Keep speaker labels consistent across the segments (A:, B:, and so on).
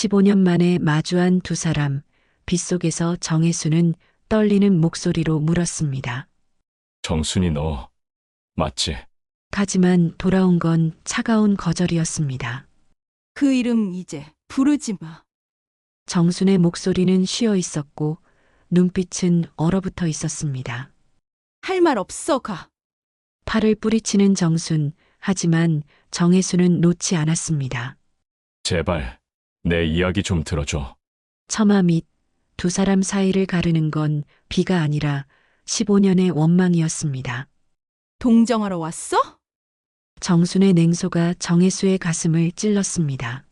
A: 15년 만에 마주한 두 사람, 빗속에서 정혜수는 떨리는 목소리로 물었습니다.
B: 정순이 너 맞지?
A: 하지만 돌아온 건 차가운 거절이었습니다.
C: 그 이름 이제 부르지 마.
A: 정순의 목소리는 쉬어 있었고 눈빛은 얼어붙어 있었습니다.
C: 할 말 없어, 가.
A: 팔을 뿌리치는 정순, 하지만 정혜수는 놓지 않았습니다.
B: 제발 내 이야기 좀 들어줘.
A: 처마 밑 두 사람 사이를 가르는 건 비가 아니라 15년의 원망이었습니다.
C: 동정하러 왔어?
A: 정순의 냉소가 정혜수의 가슴을 찔렀습니다.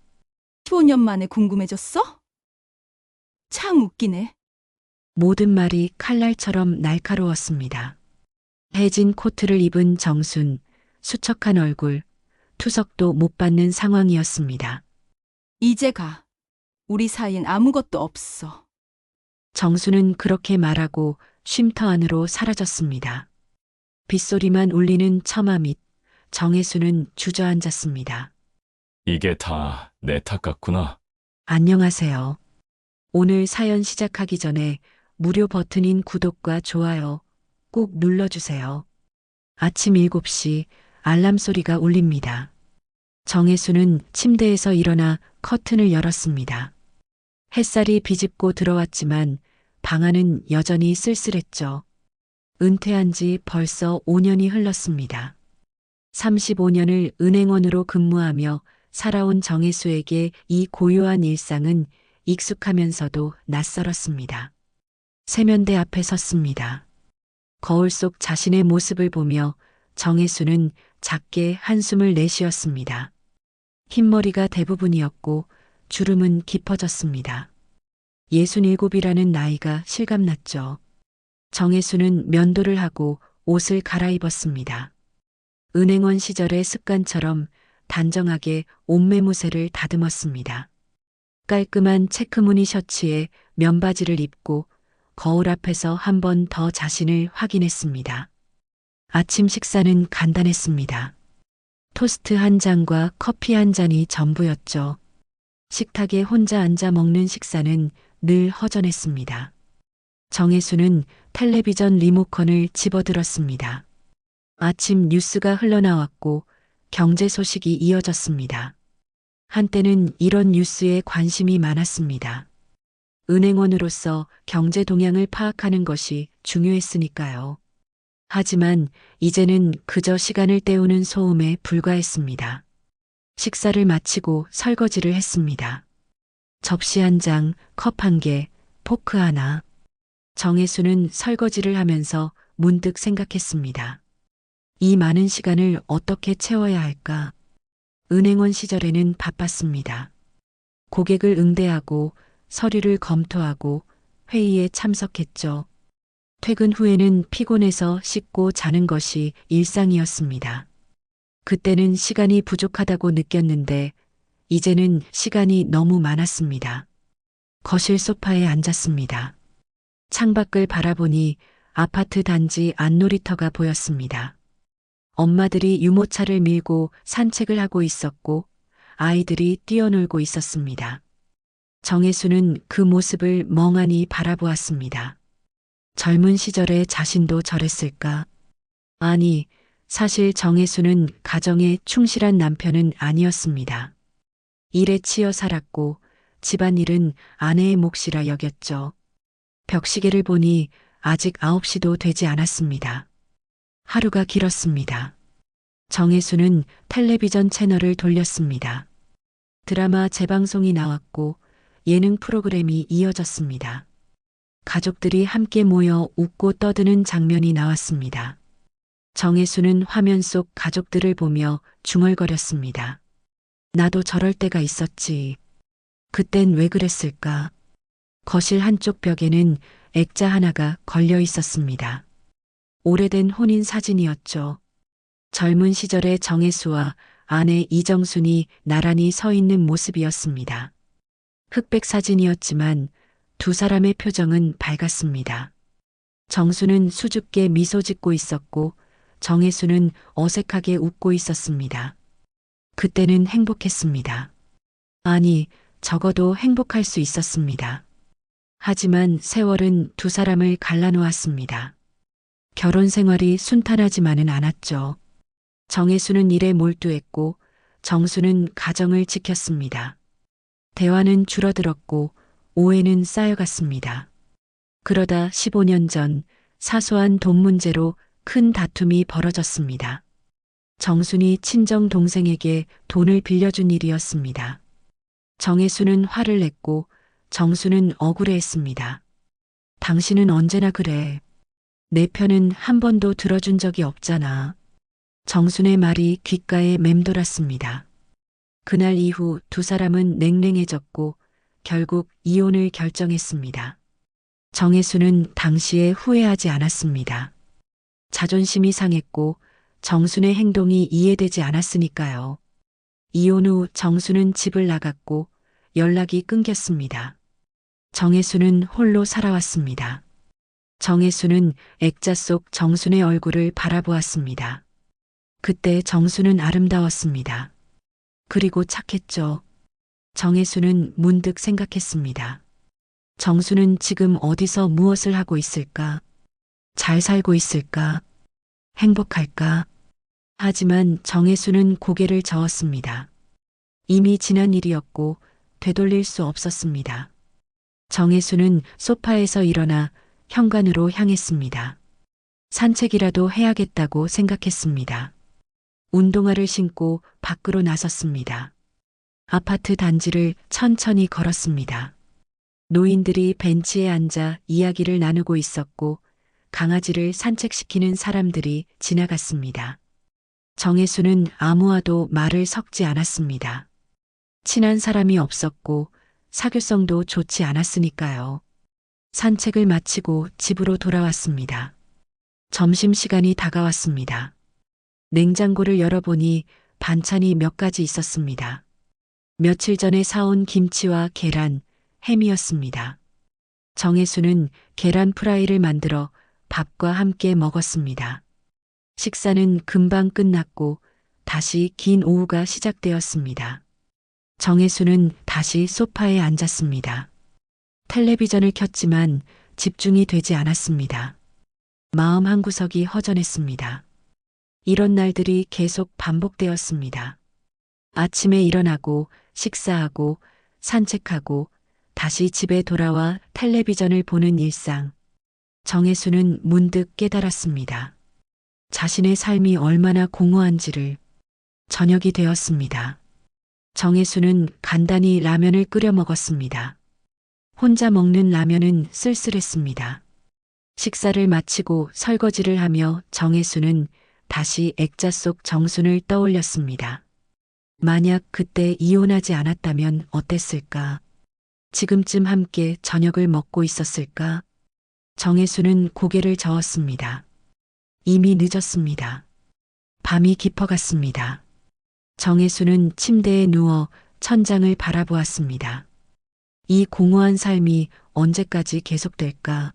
C: 15년 만에 궁금해졌어? 참 웃기네.
A: 모든 말이 칼날처럼 날카로웠습니다. 해진 코트를 입은 정순, 수척한 얼굴, 투석도 못 받는 상황이었습니다.
C: 이제 가. 우리 사이엔 아무것도 없어.
A: 정순은 그렇게 말하고 쉼터 안으로 사라졌습니다. 빗소리만 울리는 처마 밑 정혜수는 주저앉았습니다.
B: 이게 다 내 탓 같구나.
A: 안녕하세요. 오늘 사연 시작하기 전에 무료 버튼인 구독과 좋아요 꼭 눌러주세요. 아침 7시 알람 소리가 울립니다. 정혜수는 침대에서 일어나 커튼을 열었습니다. 햇살이 비집고 들어왔지만 방 안은 여전히 쓸쓸했죠. 은퇴한 지 벌써 5년이 흘렀습니다. 35년을 은행원으로 근무하며 살아온 정혜수에게 이 고요한 일상은 익숙하면서도 낯설었습니다. 세면대 앞에 섰습니다. 거울 속 자신의 모습을 보며 정혜수는 작게 한숨을 내쉬었습니다. 흰머리가 대부분이었고 주름은 깊어졌습니다. 67이라는 나이가 실감났죠. 정혜수는 면도를 하고 옷을 갈아입었습니다. 은행원 시절의 습관처럼 단정하게 옷매무새를 다듬었습니다. 깔끔한 체크무늬 셔츠에 면바지를 입고 거울 앞에서 한 번 더 자신을 확인했습니다. 아침 식사는 간단했습니다. 토스트 한 잔과 커피 한 잔이 전부였죠. 식탁에 혼자 앉아 먹는 식사는 늘 허전했습니다. 정혜수는 텔레비전 리모컨을 집어들었습니다. 아침 뉴스가 흘러나왔고 경제 소식이 이어졌습니다. 한때는 이런 뉴스에 관심이 많았습니다. 은행원으로서 경제 동향을 파악하는 것이 중요했으니까요. 하지만 이제는 그저 시간을 때우는 소음에 불과했습니다. 식사를 마치고 설거지를 했습니다. 접시 한 장, 컵 한 개, 포크 하나. 정혜수는 설거지를 하면서 문득 생각했습니다. 이 많은 시간을 어떻게 채워야 할까? 은행원 시절에는 바빴습니다. 고객을 응대하고 서류를 검토하고 회의에 참석했죠. 퇴근 후에는 피곤해서 씻고 자는 것이 일상이었습니다. 그때는 시간이 부족하다고 느꼈는데 이제는 시간이 너무 많았습니다. 거실 소파에 앉았습니다. 창밖을 바라보니 아파트 단지 안놀이터가 보였습니다. 엄마들이 유모차를 밀고 산책을 하고 있었고 아이들이 뛰어놀고 있었습니다. 정혜수는 그 모습을 멍하니 바라보았습니다. 젊은 시절의 자신도 저랬을까? 아니, 사실 정혜수는 가정에 충실한 남편은 아니었습니다. 일에 치여 살았고 집안일은 아내의 몫이라 여겼죠. 벽시계를 보니 아직 9시도 되지 않았습니다. 하루가 길었습니다. 정혜수는 텔레비전 채널을 돌렸습니다. 드라마 재방송이 나왔고 예능 프로그램이 이어졌습니다. 가족들이 함께 모여 웃고 떠드는 장면이 나왔습니다. 정혜수는 화면 속 가족들을 보며 중얼거렸습니다. 나도 저럴 때가 있었지. 그땐 왜 그랬을까? 거실 한쪽 벽에는 액자 하나가 걸려 있었습니다. 오래된 혼인 사진이었죠. 젊은 시절의 정혜수와 아내 이정순이 나란히 서 있는 모습이었습니다. 흑백 사진이었지만 두 사람의 표정은 밝았습니다. 정수는 수줍게 미소 짓고 있었고 정혜수는 어색하게 웃고 있었습니다. 그때는 행복했습니다. 아니, 적어도 행복할 수 있었습니다. 하지만 세월은 두 사람을 갈라놓았습니다. 결혼 생활이 순탄하지만은 않았죠. 정혜수는 일에 몰두했고 정수는 가정을 지켰습니다. 대화는 줄어들었고 오해는 쌓여갔습니다. 그러다 15년 전 사소한 돈 문제로 큰 다툼이 벌어졌습니다. 정순이 친정 동생에게 돈을 빌려준 일이었습니다. 정혜수는 화를 냈고 정수는 억울해했습니다. 당신은 언제나 그래. 내 편은 한 번도 들어준 적이 없잖아. 정순의 말이 귓가에 맴돌았습니다. 그날 이후 두 사람은 냉랭해졌고 결국 이혼을 결정했습니다. 정혜수는 당시에 후회하지 않았습니다. 자존심이 상했고 정순의 행동이 이해되지 않았으니까요. 이혼 후 정수는 집을 나갔고 연락이 끊겼습니다. 정혜수는 홀로 살아왔습니다. 정혜수는 액자 속 정순의 얼굴을 바라보았습니다. 그때 정수는 아름다웠습니다. 그리고 착했죠. 정혜수는 문득 생각했습니다. 정수는 지금 어디서 무엇을 하고 있을까? 잘 살고 있을까? 행복할까? 하지만 정혜수는 고개를 저었습니다. 이미 지난 일이었고 되돌릴 수 없었습니다. 정혜수는 소파에서 일어나 현관으로 향했습니다. 산책이라도 해야겠다고 생각했습니다. 운동화를 신고 밖으로 나섰습니다. 아파트 단지를 천천히 걸었습니다. 노인들이 벤치에 앉아 이야기를 나누고 있었고 강아지를 산책시키는 사람들이 지나갔습니다. 정혜수는 아무와도 말을 섞지 않았습니다. 친한 사람이 없었고 사교성도 좋지 않았으니까요. 산책을 마치고 집으로 돌아왔습니다. 점심시간이 다가왔습니다. 냉장고를 열어보니 반찬이 몇 가지 있었습니다. 며칠 전에 사온 김치와 계란, 햄이었습니다. 정혜수는 계란 프라이를 만들어 밥과 함께 먹었습니다. 식사는 금방 끝났고 다시 긴 오후가 시작되었습니다. 정혜수는 다시 소파에 앉았습니다. 텔레비전을 켰지만 집중이 되지 않았습니다. 마음 한구석이 허전했습니다. 이런 날들이 계속 반복되었습니다. 아침에 일어나고 식사하고 산책하고 다시 집에 돌아와 텔레비전을 보는 일상. 정혜수는 문득 깨달았습니다. 자신의 삶이 얼마나 공허한지를. 저녁이 되었습니다. 정혜수는 간단히 라면을 끓여 먹었습니다. 혼자 먹는 라면은 쓸쓸했습니다. 식사를 마치고 설거지를 하며 정혜수는 다시 액자 속 정순을 떠올렸습니다. 만약 그때 이혼하지 않았다면 어땠을까? 지금쯤 함께 저녁을 먹고 있었을까? 정혜수는 고개를 저었습니다. 이미 늦었습니다. 밤이 깊어갔습니다. 정혜수는 침대에 누워 천장을 바라보았습니다. 이 공허한 삶이 언제까지 계속될까?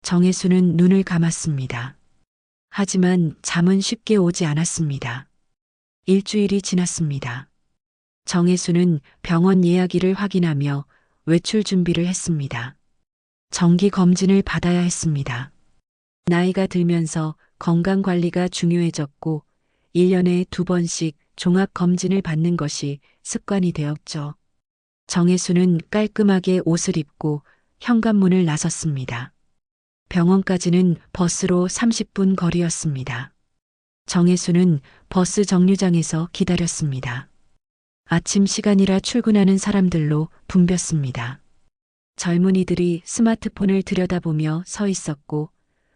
A: 정혜수는 눈을 감았습니다. 하지만 잠은 쉽게 오지 않았습니다. 일주일이 지났습니다. 정혜수는 병원 예약일을 확인하며 외출 준비를 했습니다. 정기 검진을 받아야 했습니다. 나이가 들면서 건강 관리가 중요해졌고 1년에 2번씩 종합 검진을 받는 것이 습관이 되었죠. 정혜수는 깔끔하게 옷을 입고 현관문을 나섰습니다. 병원까지는 버스로 30분 거리였습니다. 정혜수는 버스 정류장에서 기다렸습니다. 아침 시간이라 출근하는 사람들로 붐볐습니다. 젊은이들이 스마트폰을 들여다보며 서 있었고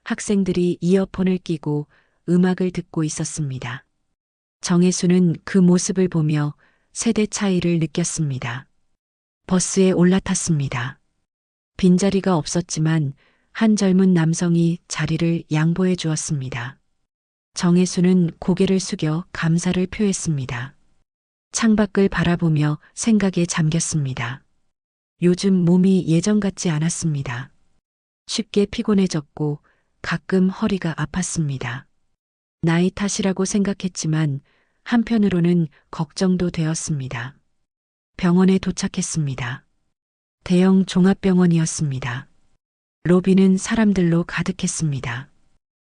A: 학생들이 이어폰을 끼고 음악을 듣고 있었습니다. 정혜수는 그 모습을 보며 세대 차이를 느꼈습니다. 버스에 올라탔습니다. 빈자리가 없었지만 한 젊은 남성이 자리를 양보해 주었습니다. 정혜수는 고개를 숙여 감사를 표했습니다. 창밖을 바라보며 생각에 잠겼습니다. 요즘 몸이 예전 같지 않았습니다. 쉽게 피곤해졌고 가끔 허리가 아팠습니다. 나이 탓이라고 생각했지만 한편으로는 걱정도 되었습니다. 병원에 도착했습니다. 대형 종합병원이었습니다. 로비는 사람들로 가득했습니다.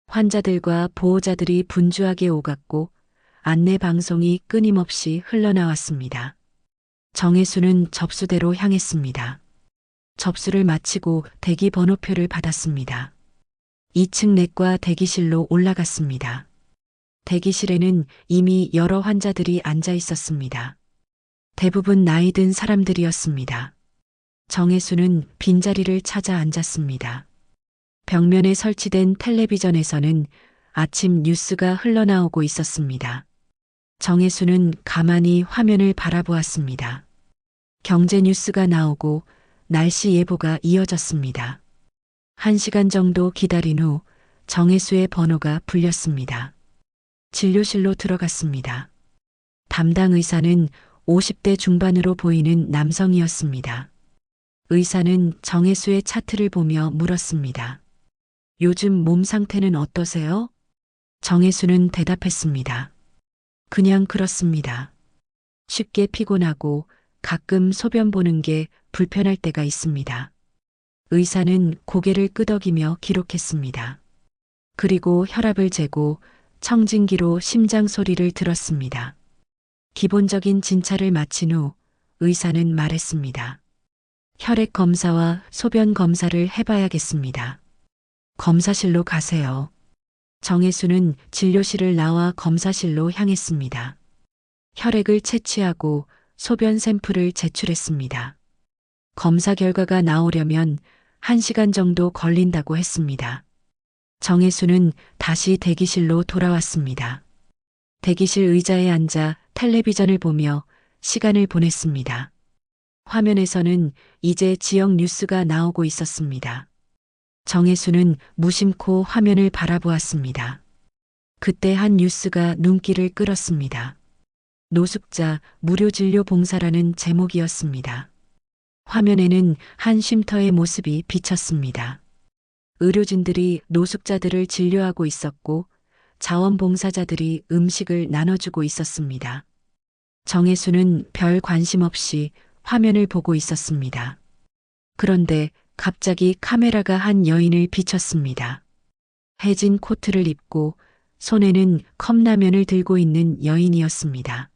A: 환자들과 보호자들이 분주하게 오갔고 안내 방송이 끊임없이 흘러나왔습니다. 정혜수는 접수대로 향했습니다. 접수를 마치고 대기 번호표를 받았습니다. 2층 내과 대기실로 올라갔습니다. 대기실에는 이미 여러 환자들이 앉아 있었습니다. 대부분 나이 든 사람들이었습니다. 정혜수는 빈자리를 찾아 앉았습니다. 벽면에 설치된 텔레비전에서는 아침 뉴스가 흘러나오고 있었습니다. 정혜수는 가만히 화면을 바라보았습니다. 경제 뉴스가 나오고 날씨 예보가 이어졌습니다. 1시간 정도 기다린 후 정혜수의 번호가 불렸습니다. 진료실로 들어갔습니다. 담당 의사는 50대 중반으로 보이는 남성이었습니다. 의사는 정혜수의 차트를 보며 물었습니다. 요즘 몸 상태는 어떠세요? 정혜수는 대답했습니다. 그냥 그렇습니다. 쉽게 피곤하고 가끔 소변 보는 게 불편할 때가 있습니다. 의사는 고개를 끄덕이며 기록했습니다. 그리고 혈압을 재고 청진기로 심장 소리를 들었습니다. 기본적인 진찰을 마친 후 의사는 말했습니다. 혈액 검사와 소변 검사를 해봐야겠습니다. 검사실로 가세요. 정혜수는 진료실을 나와 검사실로 향했습니다. 혈액을 채취하고 소변 샘플을 제출했습니다. 검사 결과가 나오려면 1시간 정도 걸린다고 했습니다. 정혜수는 다시 대기실로 돌아왔습니다. 대기실 의자에 앉아 텔레비전을 보며 시간을 보냈습니다. 화면에서는 이제 지역 뉴스가 나오고 있었습니다. 정혜수는 무심코 화면을 바라보았습니다. 그때 한 뉴스가 눈길을 끌었습니다. 노숙자 무료 진료 봉사라는 제목이었습니다. 화면에는 한 쉼터의 모습이 비쳤습니다. 의료진들이 노숙자들을 진료하고 있었고 자원봉사자들이 음식을 나눠주고 있었습니다. 정혜수는 별 관심 없이 화면을 보고 있었습니다. 그런데 갑자기 카메라가 한 여인을 비췄습니다. 해진 코트를 입고 손에는 컵라면을 들고 있는 여인이었습니다.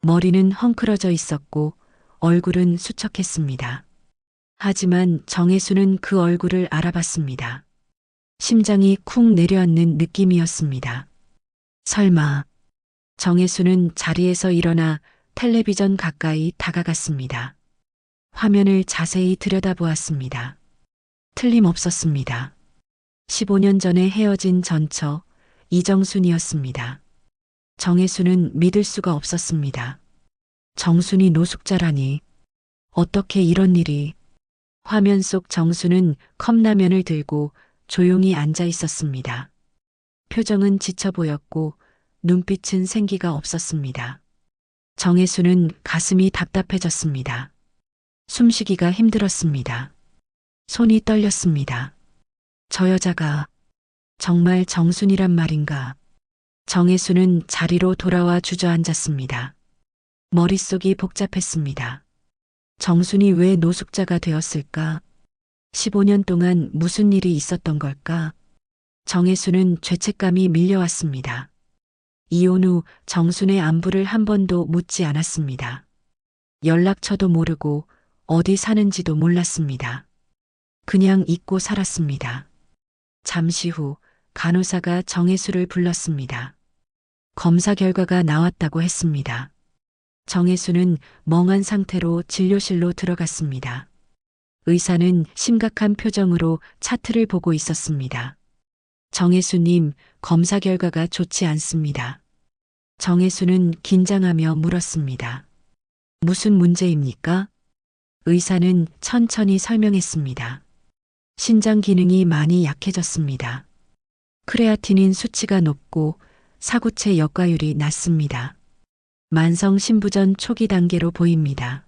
A: 머리는 헝클어져 있었고 얼굴은 수척했습니다. 하지만 정혜수는 그 얼굴을 알아봤습니다. 심장이 쿵 내려앉는 느낌이었습니다. 설마. 정혜수는 자리에서 일어나 텔레비전 가까이 다가갔습니다. 화면을 자세히 들여다보았습니다. 틀림없었습니다. 15년 전에 헤어진 전처 이정순이었습니다. 정혜수는 믿을 수가 없었습니다. 정순이 노숙자라니. 어떻게 이런 일이. 화면 속 정순은 컵라면을 들고 조용히 앉아 있었습니다. 표정은 지쳐 보였고 눈빛은 생기가 없었습니다. 정혜수는 가슴이 답답해졌습니다. 숨쉬기가 힘들었습니다. 손이 떨렸습니다. 저 여자가 정말 정순이란 말인가. 정혜수는 자리로 돌아와 주저앉았습니다. 머릿속이 복잡했습니다. 정순이 왜 노숙자가 되었을까? 15년 동안 무슨 일이 있었던 걸까? 정혜수는 죄책감이 밀려왔습니다. 이혼 후 정순의 안부를 한 번도 묻지 않았습니다. 연락처도 모르고 어디 사는지도 몰랐습니다. 그냥 잊고 살았습니다. 잠시 후 간호사가 정혜수를 불렀습니다. 검사 결과가 나왔다고 했습니다. 정혜수는 멍한 상태로 진료실로 들어갔습니다. 의사는 심각한 표정으로 차트를 보고 있었습니다. 정혜수님, 검사 결과가 좋지 않습니다. 정혜수는 긴장하며 물었습니다. 무슨 문제입니까? 의사는 천천히 설명했습니다. 신장 기능이 많이 약해졌습니다. 크레아티닌 수치가 높고 사구체 역과율이 낮습니다. 만성 신부전 초기 단계로 보입니다.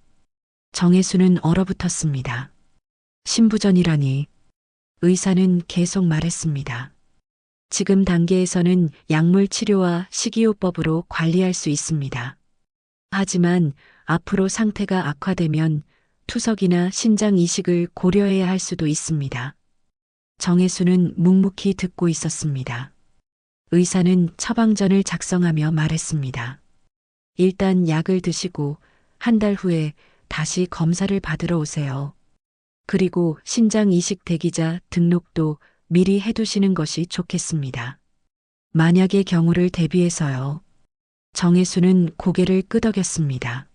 A: 정혜수는 얼어붙었습니다. 신부전이라니. 의사는 계속 말했습니다. 지금 단계에서는 약물 치료와 식이요법으로 관리할 수 있습니다. 하지만 앞으로 상태가 악화되면 투석이나 신장 이식을 고려해야 할 수도 있습니다. 정혜수는 묵묵히 듣고 있었습니다. 의사는 처방전을 작성하며 말했습니다. 일단 약을 드시고 한 달 후에 다시 검사를 받으러 오세요. 그리고 신장 이식 대기자 등록도 미리 해두시는 것이 좋겠습니다. 만약의 경우를 대비해서요. 정혜수는 고개를 끄덕였습니다.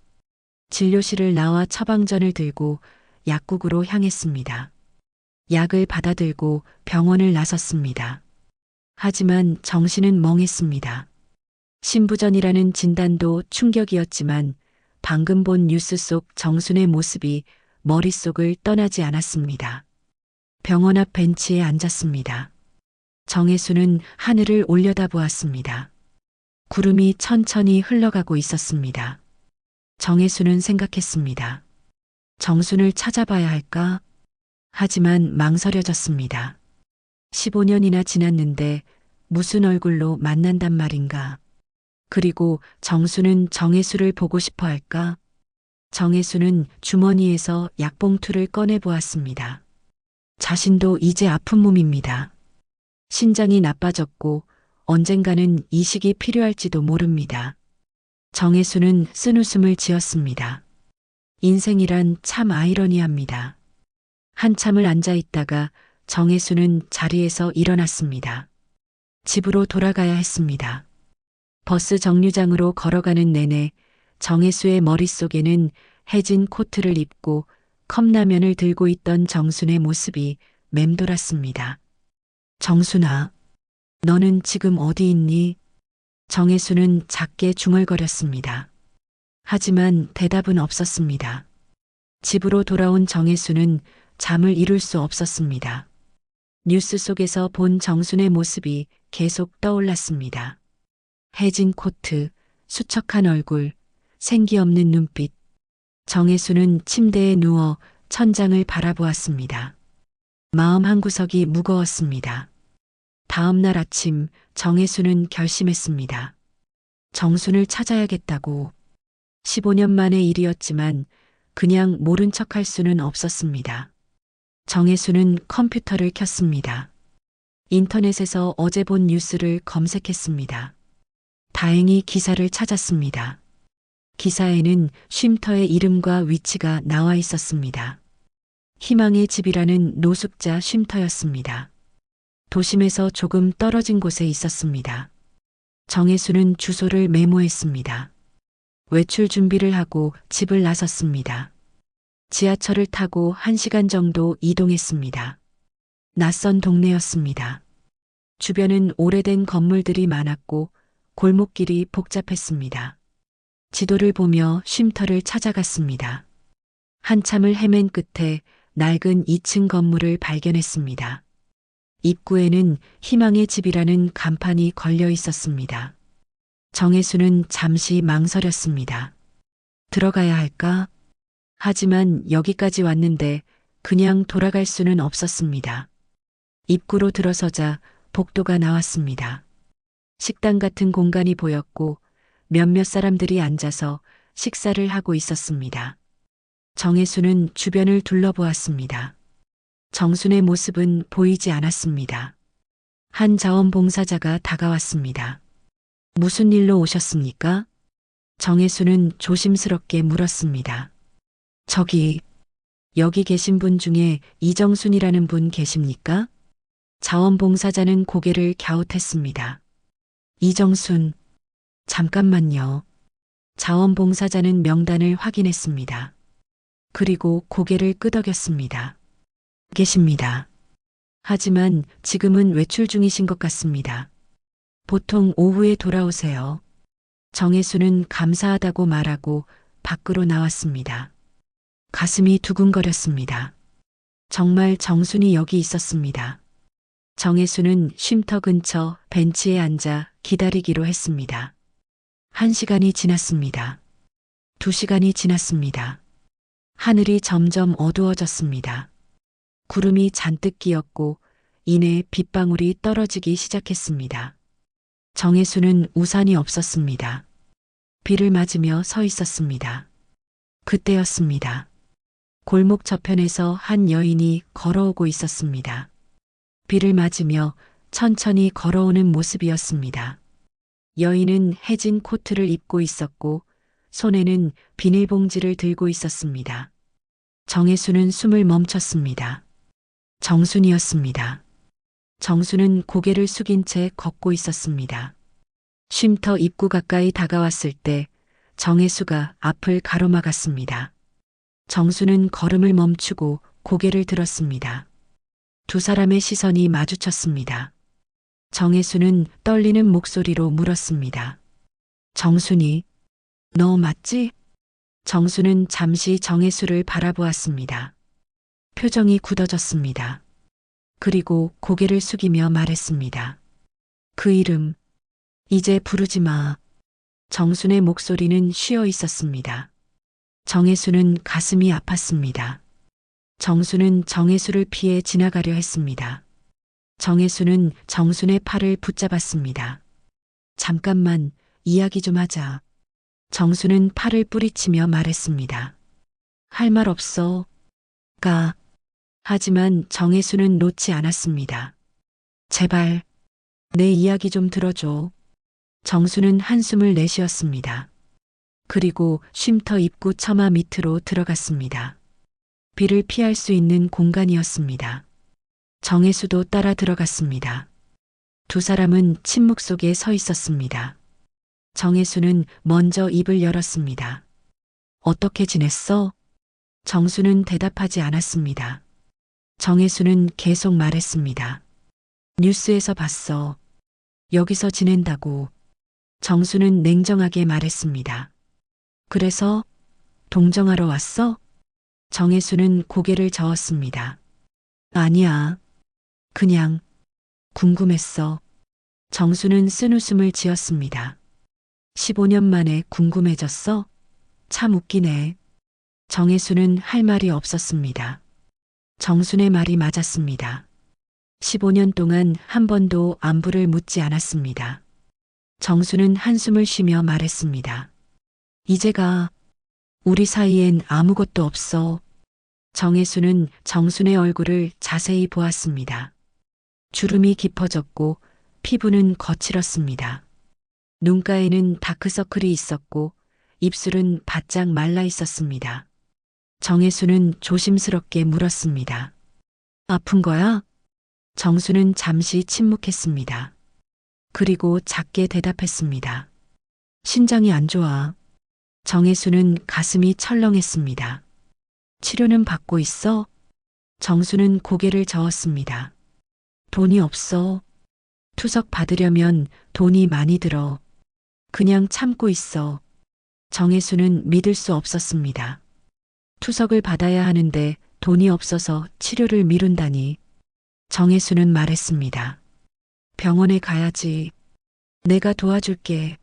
A: 진료실을 나와 처방전을 들고 약국으로 향했습니다. 약을 받아들고 병원을 나섰습니다. 하지만 정신은 멍했습니다. 신부전이라는 진단도 충격이었지만 방금 본 뉴스 속 정순의 모습이 머릿속을 떠나지 않았습니다. 병원 앞 벤치에 앉았습니다. 정혜수는 하늘을 올려다보았습니다. 구름이 천천히 흘러가고 있었습니다. 정혜수는 생각했습니다. 정순을 찾아봐야 할까? 하지만 망설여졌습니다. 15년이나 지났는데 무슨 얼굴로 만난단 말인가? 그리고 정순은 정혜수를 보고 싶어 할까? 정혜수는 주머니에서 약봉투를 꺼내 보았습니다. 자신도 이제 아픈 몸입니다. 신장이 나빠졌고 언젠가는 이식이 필요할지도 모릅니다. 정혜수는 쓴웃음을 지었습니다. 인생이란 참 아이러니합니다. 한참을 앉아 있다가 정혜수는 자리에서 일어났습니다. 집으로 돌아가야 했습니다. 버스 정류장으로 걸어가는 내내 정혜수의 머릿속에는 해진 코트를 입고 컵라면을 들고 있던 정순의 모습이 맴돌았습니다. 정순아, 너는 지금 어디 있니? 정혜수는 작게 중얼거렸습니다. 하지만 대답은 없었습니다. 집으로 돌아온 정혜수는 잠을 이룰 수 없었습니다. 뉴스 속에서 본 정순의 모습이 계속 떠올랐습니다. 해진 코트, 수척한 얼굴, 생기 없는 눈빛. 정혜수는 침대에 누워 천장을 바라보았습니다. 마음 한구석이 무거웠습니다. 다음 날 아침 정혜수는 결심했습니다. 정순을 찾아야겠다고. 15년 만의 일이었지만 그냥 모른 척할 수는 없었습니다. 정혜수는 컴퓨터를 켰습니다. 인터넷에서 어제 본 뉴스를 검색했습니다. 다행히 기사를 찾았습니다. 기사에는 쉼터의 이름과 위치가 나와 있었습니다. 희망의 집이라는 노숙자 쉼터였습니다. 도심에서 조금 떨어진 곳에 있었습니다. 정혜수는 주소를 메모했습니다. 외출 준비를 하고 집을 나섰습니다. 지하철을 타고 1시간 정도 이동했습니다. 낯선 동네였습니다. 주변은 오래된 건물들이 많았고 골목길이 복잡했습니다. 지도를 보며 쉼터를 찾아갔습니다. 한참을 헤맨 끝에 낡은 2층 건물을 발견했습니다. 입구에는 희망의 집이라는 간판이 걸려 있었습니다. 정혜수는 잠시 망설였습니다. 들어가야 할까? 하지만 여기까지 왔는데 그냥 돌아갈 수는 없었습니다. 입구로 들어서자 복도가 나왔습니다. 식당 같은 공간이 보였고 몇몇 사람들이 앉아서 식사를 하고 있었습니다. 정혜수는 주변을 둘러보았습니다. 정순의 모습은 보이지 않았습니다. 한 자원봉사자가 다가왔습니다. 무슨 일로 오셨습니까? 정혜수는 조심스럽게 물었습니다. 여기 계신 분 중에 이정순이라는 분 계십니까? 자원봉사자는 고개를 갸웃했습니다. 이정순, 잠깐만요. 자원봉사자는 명단을 확인했습니다. 그리고 고개를 끄덕였습니다. 계십니다. 하지만 지금은 외출 중이신 것 같습니다. 보통 오후에 돌아오세요. 정혜수는 감사하다고 말하고 밖으로 나왔습니다. 가슴이 두근거렸습니다. 정말 정순이 여기 있었습니다. 정혜수는 쉼터 근처 벤치에 앉아 기다리기로 했습니다. 1시간이 지났습니다. 2시간이 지났습니다. 하늘이 점점 어두워졌습니다. 구름이 잔뜩 끼었고 이내 빗방울이 떨어지기 시작했습니다. 정혜수는 우산이 없었습니다. 비를 맞으며 서 있었습니다. 그때였습니다. 골목 저편에서 한 여인이 걸어오고 있었습니다. 비를 맞으며 천천히 걸어오는 모습이었습니다. 여인은 해진 코트를 입고 있었고 손에는 비닐봉지를 들고 있었습니다. 정혜수는 숨을 멈췄습니다. 정순이었습니다. 정수는 고개를 숙인 채 걷고 있었습니다. 쉼터 입구 가까이 다가왔을 때 정혜수가 앞을 가로막았습니다. 정수는 걸음을 멈추고 고개를 들었습니다. 두 사람의 시선이 마주쳤습니다. 정혜수는 떨리는 목소리로 물었습니다. 정순이, 너 맞지? 정수는 잠시 정혜수를 바라보았습니다. 표정이 굳어졌습니다. 그리고 고개를 숙이며 말했습니다. 그 이름, 이제 부르지 마. 정순의 목소리는 쉬어 있었습니다. 정혜수는 가슴이 아팠습니다. 정수는 정혜수를 피해 지나가려 했습니다. 정혜수는 정순의 팔을 붙잡았습니다. 잠깐만 이야기 좀 하자. 정수는 팔을 뿌리치며 말했습니다. 할 말 없어. 가. 하지만 정혜수는 놓지 않았습니다. 제발 내 이야기 좀 들어줘. 정수는 한숨을 내쉬었습니다. 그리고 쉼터 입구 처마 밑으로 들어갔습니다. 비를 피할 수 있는 공간이었습니다. 정혜수도 따라 들어갔습니다. 두 사람은 침묵 속에 서 있었습니다. 정혜수는 먼저 입을 열었습니다. 어떻게 지냈어? 정수는 대답하지 않았습니다. 정혜수는 계속 말했습니다. 뉴스에서 봤어. 여기서 지낸다고. 정수는 냉정하게 말했습니다. 그래서 동정하러 왔어? 정혜수는 고개를 저었습니다. 아니야. 그냥 궁금했어. 정수는 쓴웃음을 지었습니다. 15년 만에 궁금해졌어? 참 웃기네. 정혜수는 할 말이 없었습니다. 정순의 말이 맞았습니다. 15년 동안 한 번도 안부를 묻지 않았습니다. 정수는 한숨을 쉬며 말했습니다. 이제가 우리 사이엔 아무것도 없어. 정혜수는 정순의 얼굴을 자세히 보았습니다. 주름이 깊어졌고 피부는 거칠었습니다. 눈가에는 다크서클이 있었고 입술은 바짝 말라 있었습니다. 정혜수는 조심스럽게 물었습니다. 아픈 거야? 정수는 잠시 침묵했습니다. 그리고 작게 대답했습니다. 신장이 안 좋아. 정혜수는 가슴이 철렁했습니다. 치료는 받고 있어? 정수는 고개를 저었습니다. 돈이 없어. 투석 받으려면 돈이 많이 들어. 그냥 참고 있어. 정혜수는 믿을 수 없었습니다. 투석을 받아야 하는데 돈이 없어서 치료를 미룬다니. 정혜수는 말했습니다. 병원에 가야지. 내가 도와줄게.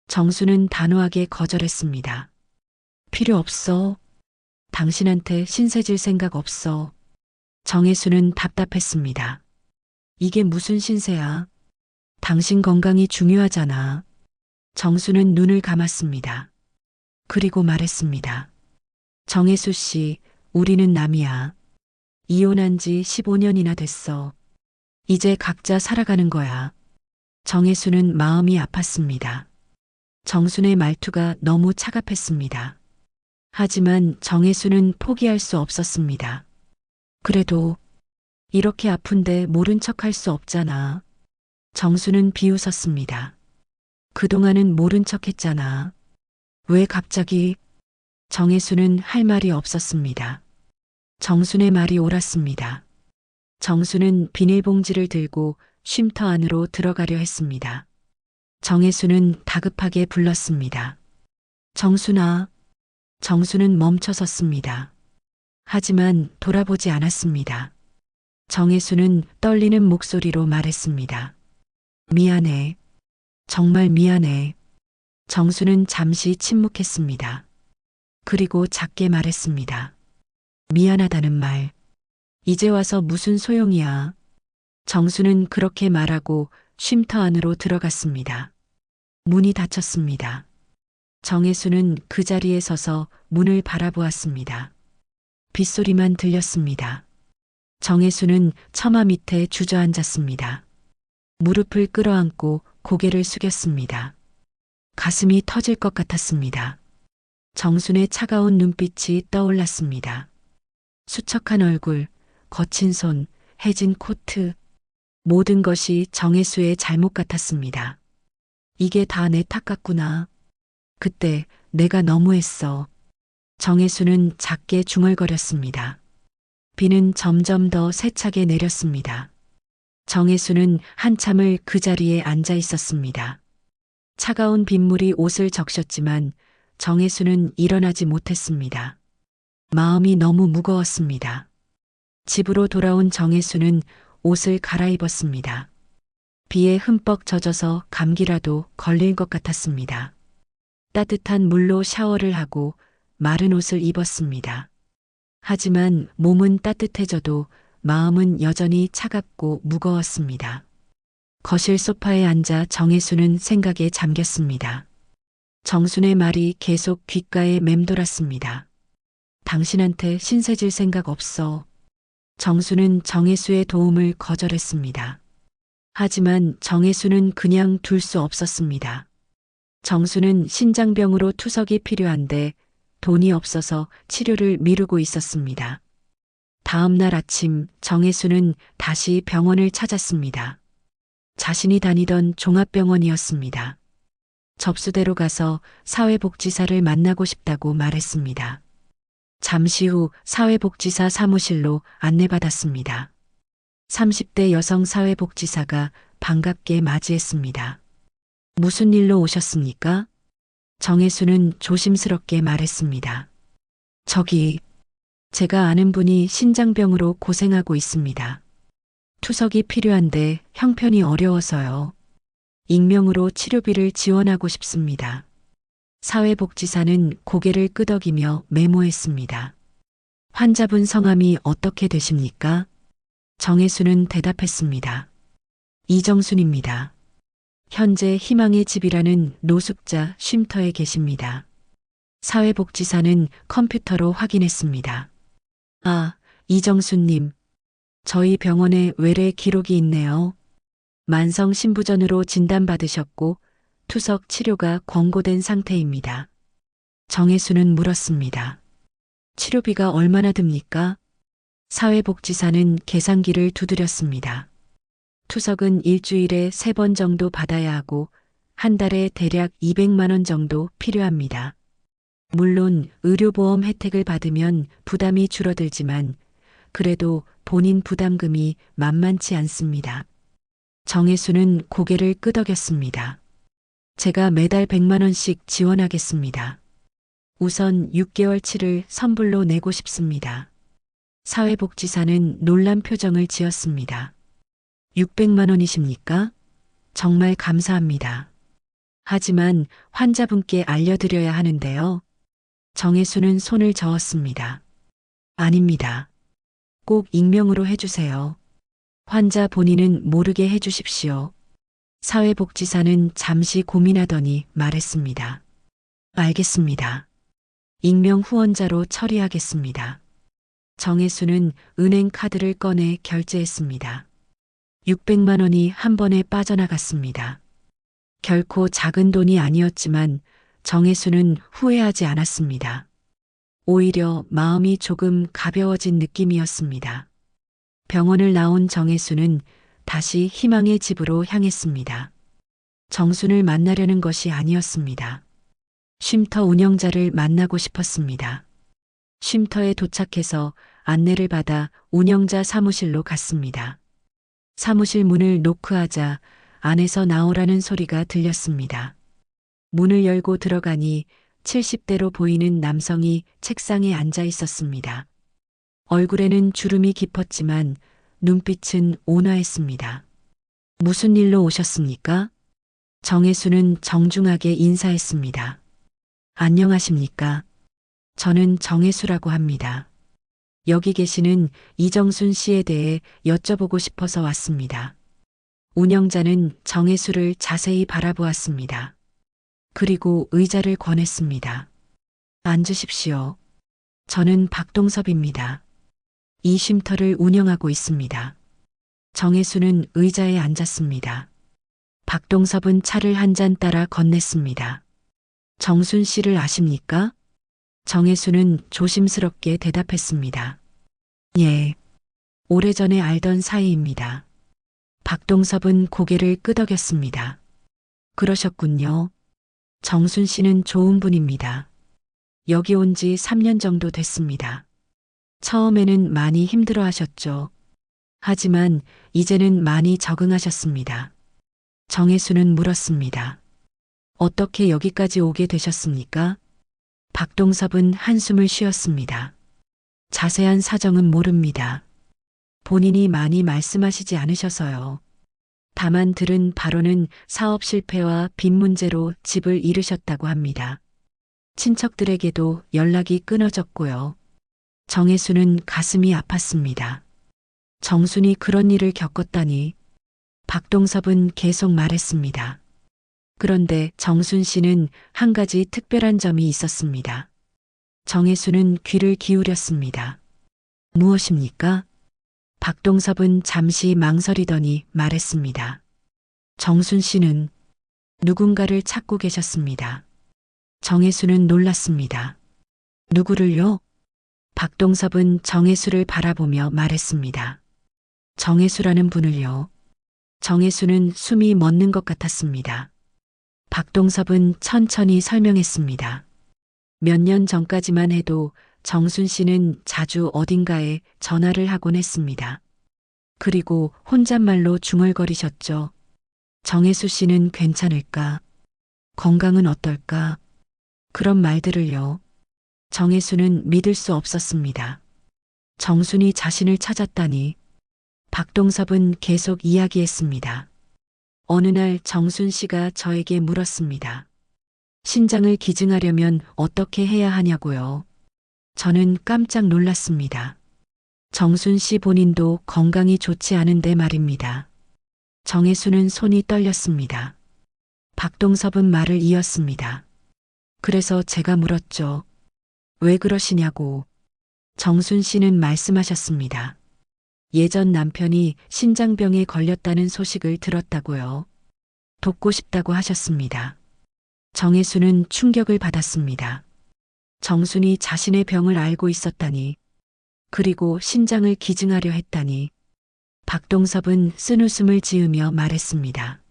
A: 정수는 단호하게 거절했습니다. 필요 없어. 당신한테 신세 질 생각 없어. 정혜수는 답답했습니다. 이게 무슨 신세야? 당신 건강이 중요하잖아. 정수는 눈을 감았습니다. 그리고 말했습니다. 정혜수 씨, 우리는 남이야. 이혼한 지 15년이나 됐어. 이제 각자 살아가는 거야. 정혜수는 마음이 아팠습니다. 정순의 말투가 너무 차갑했습니다. 하지만 정혜수는 포기할 수 없었습니다. 그래도 이렇게 아픈데 모른 척할 수 없잖아. 정수는 비웃었습니다. 그동안은 모른 척 했잖아. 왜 갑자기? 정혜수는 할 말이 없었습니다. 정순의 말이 옳았습니다. 정수는 비닐봉지를 들고 쉼터 안으로 들어가려 했습니다. 정혜수는 다급하게 불렀습니다. 정순아. 정수는 멈춰섰습니다. 하지만 돌아보지 않았습니다. 정혜수는 떨리는 목소리로 말했습니다. 미안해. 정말 미안해. 정수는 잠시 침묵했습니다. 그리고 작게 말했습니다. 미안하다는 말. 이제 와서 무슨 소용이야. 정수는 그렇게 말하고 쉼터 안으로 들어갔습니다. 문이 닫혔습니다. 정혜수는 그 자리에 서서 문을 바라보았습니다. 빗소리만 들렸습니다. 정혜수는 처마 밑에 주저앉았습니다. 무릎을 끌어안고 고개를 숙였습니다. 가슴이 터질 것 같았습니다. 정순의 차가운 눈빛이 떠올랐습니다. 수척한 얼굴, 거친 손, 해진 코트. 모든 것이 정혜수의 잘못 같았습니다. 이게 다 내 탓 같구나. 그때 내가 너무했어. 정혜수는 작게 중얼거렸습니다. 비는 점점 더 세차게 내렸습니다. 정혜수는 한참을 그 자리에 앉아 있었습니다. 차가운 빗물이 옷을 적셨지만 정혜수는 일어나지 못했습니다. 마음이 너무 무거웠습니다. 집으로 돌아온 정혜수는 옷을 갈아입었습니다. 비에 흠뻑 젖어서 감기라도 걸릴 것 같았습니다. 따뜻한 물로 샤워를 하고 마른 옷을 입었습니다. 하지만 몸은 따뜻해져도 마음은 여전히 차갑고 무거웠습니다. 거실 소파에 앉아 정혜수는 생각에 잠겼습니다. 정순의 말이 계속 귓가에 맴돌았습니다. 당신한테 신세질 생각 없어. 정수는 정혜수의 도움을 거절했습니다. 하지만 정혜수는 그냥 둘 수 없었습니다. 정수는 신장병으로 투석이 필요한데 돈이 없어서 치료를 미루고 있었습니다. 다음 날 아침 정혜수는 다시 병원을 찾았습니다. 자신이 다니던 종합병원이었습니다. 접수대로 가서 사회복지사를 만나고 싶다고 말했습니다. 잠시 후 사회복지사 사무실로 안내받았습니다. 30대 여성 사회복지사가 반갑게 맞이했습니다. 무슨 일로 오셨습니까? 정혜수는 조심스럽게 말했습니다. 저기, 제가 아는 분이 신장병으로 고생하고 있습니다. 투석이 필요한데 형편이 어려워서요. 익명으로 치료비를 지원하고 싶습니다. 사회복지사는 고개를 끄덕이며 메모했습니다. 환자분 성함이 어떻게 되십니까? 정혜수는 대답했습니다. 이정순입니다. 현재 희망의 집이라는 노숙자 쉼터에 계십니다. 사회복지사는 컴퓨터로 확인했습니다. 아, 이정순님. 저희 병원에 외래 기록이 있네요. 만성 신부전으로 진단받으셨고 투석 치료가 권고된 상태입니다. 정혜수는 물었습니다. 치료비가 얼마나 듭니까? 사회복지사는 계산기를 두드렸습니다. 투석은 일주일에 3번 정도 받아야 하고 한 달에 대략 200만 원 정도 필요합니다. 물론 의료보험 혜택을 받으면 부담이 줄어들지만 그래도 본인 부담금이 만만치 않습니다. 정혜수는 고개를 끄덕였습니다. 제가 매달 100만 원씩 지원하겠습니다. 우선 6개월치를 선불로 내고 싶습니다. 사회복지사는 놀란 표정을 지었습니다. 600만 원이십니까? 정말 감사합니다. 하지만 환자분께 알려드려야 하는데요. 정혜수는 손을 저었습니다. 아닙니다. 꼭 익명으로 해주세요. 환자 본인은 모르게 해주십시오. 사회복지사는 잠시 고민하더니 말했습니다. 알겠습니다. 익명 후원자로 처리하겠습니다. 정혜수는 은행 카드를 꺼내 결제했습니다. 600만 원이 한 번에 빠져나갔습니다. 결코 작은 돈이 아니었지만 정혜수는 후회하지 않았습니다. 오히려 마음이 조금 가벼워진 느낌이었습니다. 병원을 나온 정혜수는 다시 희망의 집으로 향했습니다. 정순을 만나려는 것이 아니었습니다. 쉼터 운영자를 만나고 싶었습니다. 쉼터에 도착해서 안내를 받아 운영자 사무실로 갔습니다. 사무실 문을 노크하자 안에서 나오라는 소리가 들렸습니다. 문을 열고 들어가니 70대로 보이는 남성이 책상에 앉아 있었습니다. 얼굴에는 주름이 깊었지만 눈빛은 온화했습니다. 무슨 일로 오셨습니까? 정혜수는 정중하게 인사했습니다. 안녕하십니까? 저는 정혜수라고 합니다. 여기 계시는 이정순 씨에 대해 여쭤보고 싶어서 왔습니다. 운영자는 정혜수를 자세히 바라보았습니다. 그리고 의자를 권했습니다. 앉으십시오. 저는 박동섭입니다. 이 쉼터를 운영하고 있습니다. 정혜수는 의자에 앉았습니다. 박동섭은 차를 한 잔 따라 건넸습니다. 정순 씨를 아십니까? 정혜수는 조심스럽게 대답했습니다. 예. 오래전에 알던 사이입니다. 박동섭은 고개를 끄덕였습니다. 그러셨군요. 정순 씨는 좋은 분입니다. 여기 온 지 3년 정도 됐습니다. 처음에는 많이 힘들어 하셨죠. 하지만 이제는 많이 적응하셨습니다. 정혜수는 물었습니다. 어떻게 여기까지 오게 되셨습니까? 박동섭은 한숨을 쉬었습니다. 자세한 사정은 모릅니다. 본인이 많이 말씀하시지 않으셔서요. 다만 들은 바로는 사업 실패와 빚 문제로 집을 잃으셨다고 합니다. 친척들에게도 연락이 끊어졌고요. 정혜수는 가슴이 아팠습니다. 정순이 그런 일을 겪었다니. 박동섭은 계속 말했습니다. 그런데 정순 씨는 한 가지 특별한 점이 있었습니다. 정혜수는 귀를 기울였습니다. 무엇입니까? 박동섭은 잠시 망설이더니 말했습니다. 정순 씨는 누군가를 찾고 계셨습니다. 정혜수는 놀랐습니다. 누구를요? 박동섭은 정혜수를 바라보며 말했습니다. 정혜수라는 분을요. 정혜수는 숨이 멎는 것 같았습니다. 박동섭은 천천히 설명했습니다. 몇 년 전까지만 해도 정순 씨는 자주 어딘가에 전화를 하곤 했습니다. 그리고 혼잣말로 중얼거리셨죠. 정혜수 씨는 괜찮을까? 건강은 어떨까? 그런 말들을요. 정혜수는 믿을 수 없었습니다. 정순이 자신을 찾았다니. 박동섭은 계속 이야기했습니다. 어느 날 정순 씨가 저에게 물었습니다. 신장을 기증하려면 어떻게 해야 하냐고요. 저는 깜짝 놀랐습니다. 정순 씨 본인도 건강이 좋지 않은데 말입니다. 정혜수는 손이 떨렸습니다. 박동섭은 말을 이었습니다. 그래서 제가 물었죠. 왜 그러시냐고. 정순 씨는 말씀하셨습니다. 예전 남편이 신장병에 걸렸다는 소식을 들었다고요. 돕고 싶다고 하셨습니다. 정혜수는 충격을 받았습니다. 정순이 자신의 병을 알고 있었다니. 그리고 신장을 기증하려 했다니. 박동섭은 쓴웃음을 지으며 말했습니다.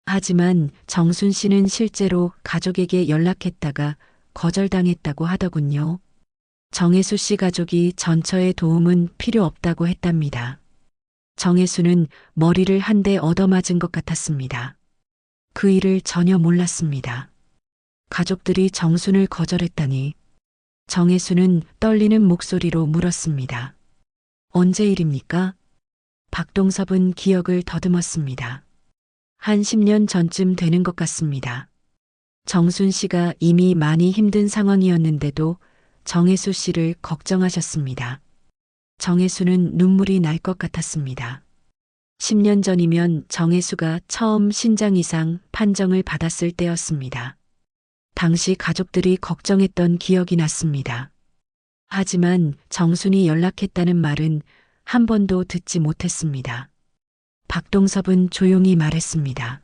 A: 하지만 정순 씨는 실제로 가족에게 연락했다가 거절당했다고 하더군요. 정혜수 씨 가족이 전처의 도움은 필요 없다고 했답니다. 정혜수는 머리를 한 대 얻어맞은 것 같았습니다. 그 일을 전혀 몰랐습니다. 가족들이 정순을 거절했다니. 정혜수는 떨리는 목소리로 물었습니다. 언제 일입니까? 박동섭은 기억을 더듬었습니다. 한 10년 전쯤 되는 것 같습니다. 정순 씨가 이미 많이 힘든 상황이었는데도 정혜수 씨를 걱정하셨습니다. 정혜수는 눈물이 날 것 같았습니다. 10년 전이면 정혜수가 처음 신장 이상 판정을 받았을 때였습니다. 당시 가족들이 걱정했던 기억이 났습니다. 하지만 정순이 연락했다는 말은 한 번도 듣지 못했습니다. 박동섭은 조용히 말했습니다.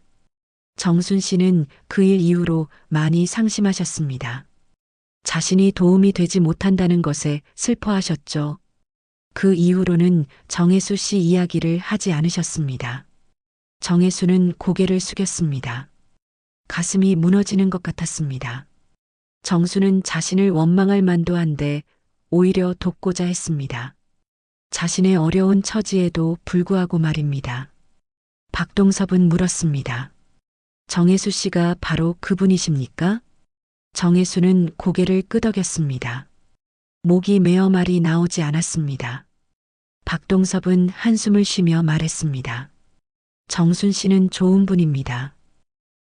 A: 정순 씨는 그 일 이후로 많이 상심하셨습니다. 자신이 도움이 되지 못한다는 것에 슬퍼하셨죠. 그 이후로는 정혜수 씨 이야기를 하지 않으셨습니다. 정혜수는 고개를 숙였습니다. 가슴이 무너지는 것 같았습니다. 정수는 자신을 원망할 만도 한데 오히려 돕고자 했습니다. 자신의 어려운 처지에도 불구하고 말입니다. 박동섭은 물었습니다. 정혜수 씨가 바로 그분이십니까? 정혜수는 고개를 끄덕였습니다. 목이 메어 말이 나오지 않았습니다. 박동섭은 한숨을 쉬며 말했습니다. 정순 씨는 좋은 분입니다.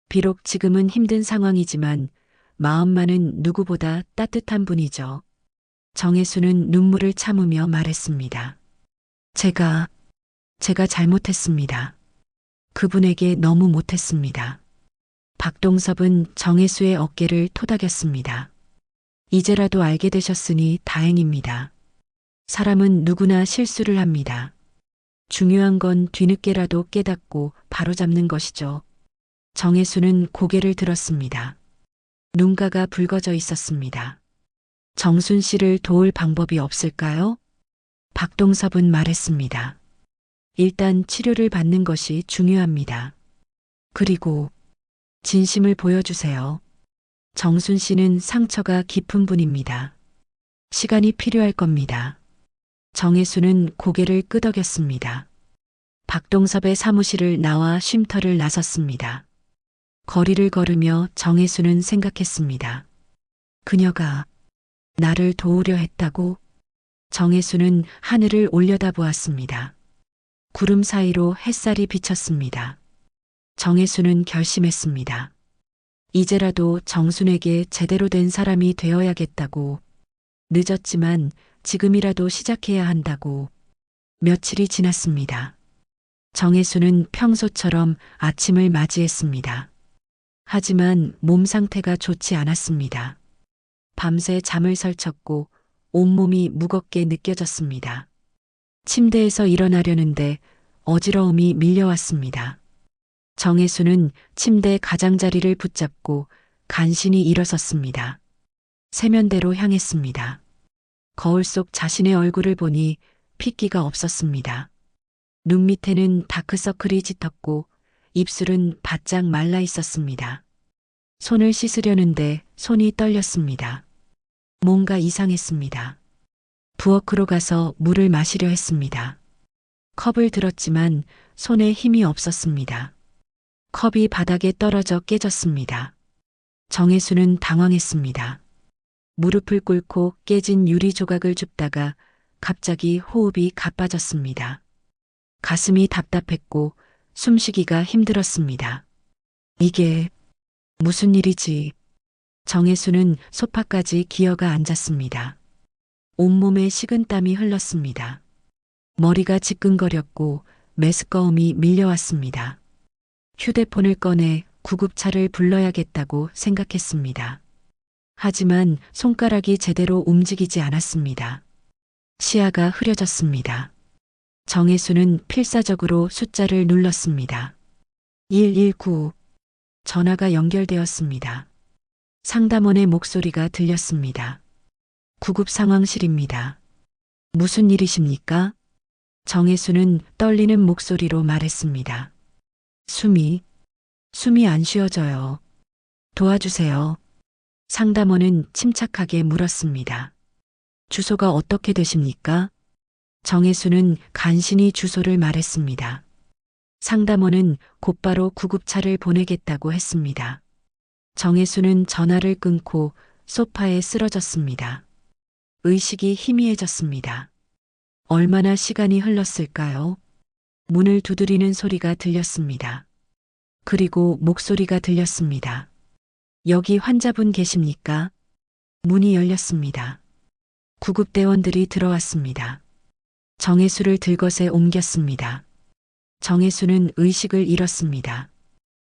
A: 비록 지금은 힘든 상황이지만 마음만은 누구보다 따뜻한 분이죠. 정혜수는 눈물을 참으며 말했습니다. 제가 잘못했습니다. 그분에게 너무 못했습니다. 박동섭은 정혜수의 어깨를 토닥였습니다. 이제라도 알게 되셨으니 다행입니다. 사람은 누구나 실수를 합니다. 중요한 건 뒤늦게라도 깨닫고 바로잡는 것이죠. 정혜수는 고개를 들었습니다. 눈가가 붉어져 있었습니다. 정순 씨를 도울 방법이 없을까요? 박동섭은 말했습니다. 일단 치료를 받는 것이 중요합니다. 그리고 진심을 보여주세요. 정순 씨는 상처가 깊은 분입니다. 시간이 필요할 겁니다. 정혜수는 고개를 끄덕였습니다. 박동섭의 사무실을 나와 쉼터를 나섰습니다. 거리를 걸으며 정혜수는 생각했습니다. 그녀가 나를 도우려 했다고? 정혜수는 하늘을 올려다보았습니다. 구름 사이로 햇살이 비쳤습니다. 정혜수는 결심했습니다. 이제라도 정순에게 제대로 된 사람이 되어야겠다고. 늦었지만 지금이라도 시작해야 한다고. 며칠이 지났습니다. 정혜수는 평소처럼 아침을 맞이했습니다. 하지만 몸 상태가 좋지 않았습니다. 밤새 잠을 설쳤고 온몸이 무겁게 느껴졌습니다. 침대에서 일어나려는데 어지러움이 밀려왔습니다. 정혜수는 침대 가장자리를 붙잡고 간신히 일어섰습니다. 세면대로 향했습니다. 거울 속 자신의 얼굴을 보니 핏기가 없었습니다. 눈 밑에는 다크서클이 짙었고 입술은 바짝 말라 있었습니다. 손을 씻으려는데 손이 떨렸습니다. 뭔가 이상했습니다. 부엌으로 가서 물을 마시려 했습니다. 컵을 들었지만 손에 힘이 없었습니다. 컵이 바닥에 떨어져 깨졌습니다. 정혜수는 당황했습니다. 무릎을 꿇고 깨진 유리 조각을 줍다가 갑자기 호흡이 가빠졌습니다. 가슴이 답답했고 숨쉬기가 힘들었습니다. 이게 무슨 일이지? 정혜수는 소파까지 기어가 앉았습니다. 온몸에 식은땀이 흘렀습니다. 머리가 지끈거렸고 메스꺼움이 밀려왔습니다. 휴대폰을 꺼내 구급차를 불러야겠다고 생각했습니다. 하지만 손가락이 제대로 움직이지 않았습니다. 시야가 흐려졌습니다. 정혜수는 필사적으로 숫자를 눌렀습니다. 119. 전화가 연결되었습니다. 상담원의 목소리가 들렸습니다. 구급 상황실입니다. 무슨 일이십니까? 정혜수는 떨리는 목소리로 말했습니다. 숨이 안 쉬어져요. 도와주세요. 상담원은 침착하게 물었습니다. 주소가 어떻게 되십니까? 정혜수는 간신히 주소를 말했습니다. 상담원은 곧바로 구급차를 보내겠다고 했습니다. 정혜수는 전화를 끊고 소파에 쓰러졌습니다. 의식이 희미해졌습니다. 얼마나 시간이 흘렀을까요? 문을 두드리는 소리가 들렸습니다. 그리고 목소리가 들렸습니다. 여기 환자분 계십니까? 문이 열렸습니다. 구급대원들이 들어왔습니다. 정혜수를 들것에 옮겼습니다. 정혜수는 의식을 잃었습니다.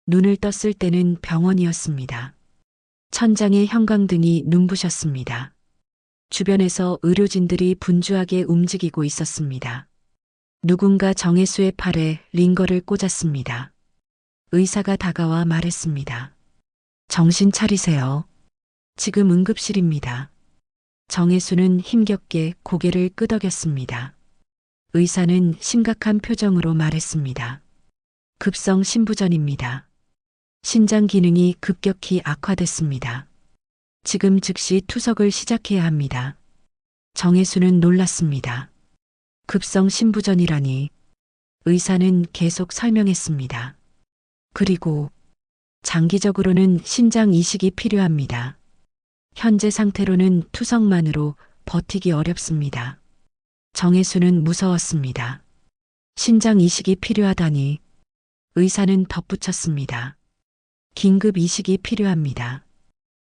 A: 눈을 떴을 때는 병원이었습니다. 천장에 형광등이 눈부셨습니다. 주변에서 의료진들이 분주하게 움직이고 있었습니다. 누군가 정혜수의 팔에 링거를 꽂았습니다. 의사가 다가와 말했습니다. 정신 차리세요. 지금 응급실입니다. 정혜수는 힘겹게 고개를 끄덕였습니다. 의사는 심각한 표정으로 말했습니다. 급성 신부전입니다. 신장 기능이 급격히 악화됐습니다. 지금 즉시 투석을 시작해야 합니다. 정혜수는 놀랐습니다. 급성 신부전이라니. 의사는 계속 설명했습니다. 그리고 장기적으로는 신장 이식이 필요합니다. 현재 상태로는 투석만으로 버티기 어렵습니다. 정혜수는 무서웠습니다. 신장 이식이 필요하다니. 의사는 덧붙였습니다. 긴급 이식이 필요합니다.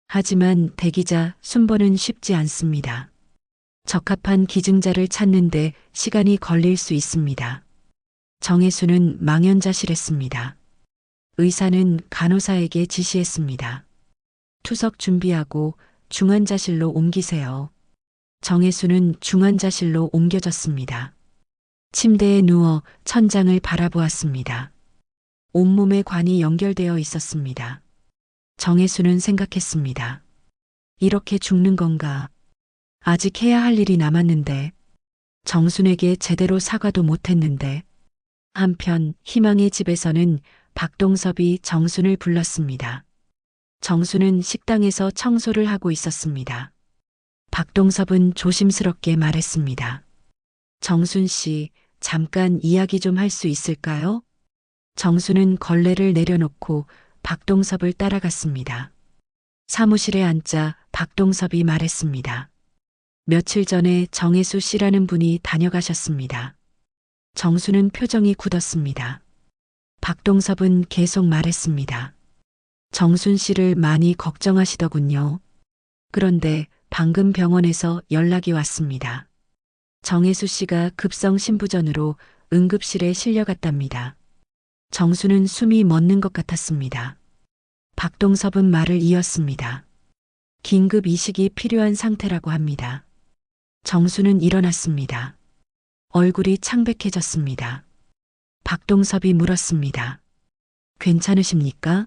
A: 하지만 대기자 순번은 쉽지 않습니다. 적합한 기증자를 찾는데 시간이 걸릴 수 있습니다. 정혜수는 망연자실했습니다. 의사는 간호사에게 지시했습니다. 투석 준비하고 중환자실로 옮기세요. 정혜수는 중환자실로 옮겨졌습니다. 침대에 누워 천장을 바라보았습니다. 온몸에 관이 연결되어 있었습니다. 정혜수는 생각했습니다. 이렇게 죽는 건가? 아직 해야 할 일이 남았는데, 정순에게 제대로 사과도 못했는데, 한편 희망의 집에서는 박동섭이 정순을 불렀습니다. 정순은 식당에서 청소를 하고 있었습니다. 박동섭은 조심스럽게 말했습니다. 정순 씨, 잠깐 이야기 좀 할 수 있을까요? 정순은 걸레를 내려놓고 박동섭을 따라갔습니다. 사무실에 앉자 박동섭이 말했습니다. 며칠 전에 정혜수 씨라는 분이 다녀가셨습니다. 정수는 표정이 굳었습니다. 박동섭은 계속 말했습니다. 정순 씨를 많이 걱정하시더군요. 그런데 방금 병원에서 연락이 왔습니다. 정혜수 씨가 급성 심부전으로 응급실에 실려갔답니다. 정수는 숨이 멎는 것 같았습니다. 박동섭은 말을 이었습니다. 긴급 이식이 필요한 상태라고 합니다. 정수는 일어났습니다. 얼굴이 창백해졌습니다. 박동섭이 물었습니다. 괜찮으십니까?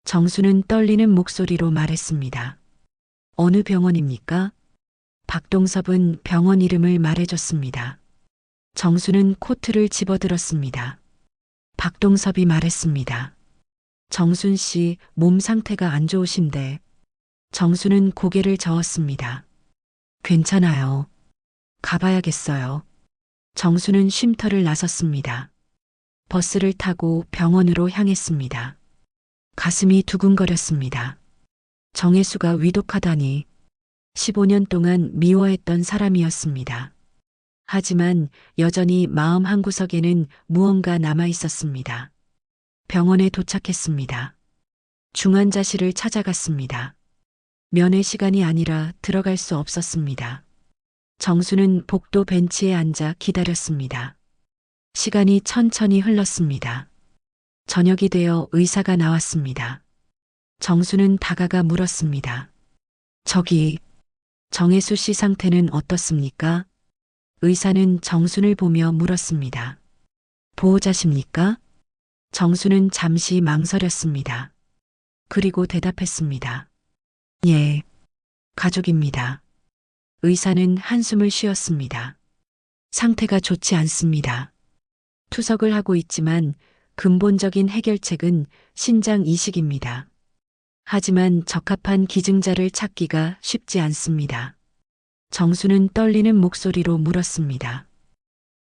A: 정수는 떨리는 목소리로 말했습니다. 어느 병원입니까? 박동섭은 병원 이름을 말해줬습니다. 정수는 코트를 집어들었습니다. 박동섭이 말했습니다. 정순 씨 몸 상태가 안 좋으신데. 정수는 고개를 저었습니다. 괜찮아요. 가봐야겠어요. 정수는 쉼터를 나섰습니다. 버스를 타고 병원으로 향했습니다. 가슴이 두근거렸습니다. 정혜수가 위독하다니. 15년 동안 미워했던 사람이었습니다. 하지만 여전히 마음 한구석에는 무언가 남아 있었습니다. 병원에 도착했습니다. 중환자실을 찾아갔습니다. 면회 시간이 아니라 들어갈 수 없었습니다. 정수는 복도 벤치에 앉아 기다렸습니다. 시간이 천천히 흘렀습니다. 저녁이 되어 의사가 나왔습니다. 정수는 다가가 물었습니다. 저기, 정혜수 씨 상태는 어떻습니까? 의사는 정순을 보며 물었습니다. 보호자십니까? 정수는 잠시 망설였습니다. 그리고 대답했습니다. 예, 가족입니다. 의사는 한숨을 쉬었습니다. 상태가 좋지 않습니다. 투석을 하고 있지만 근본적인 해결책은 신장 이식입니다. 하지만 적합한 기증자를 찾기가 쉽지 않습니다. 정수는 떨리는 목소리로 물었습니다.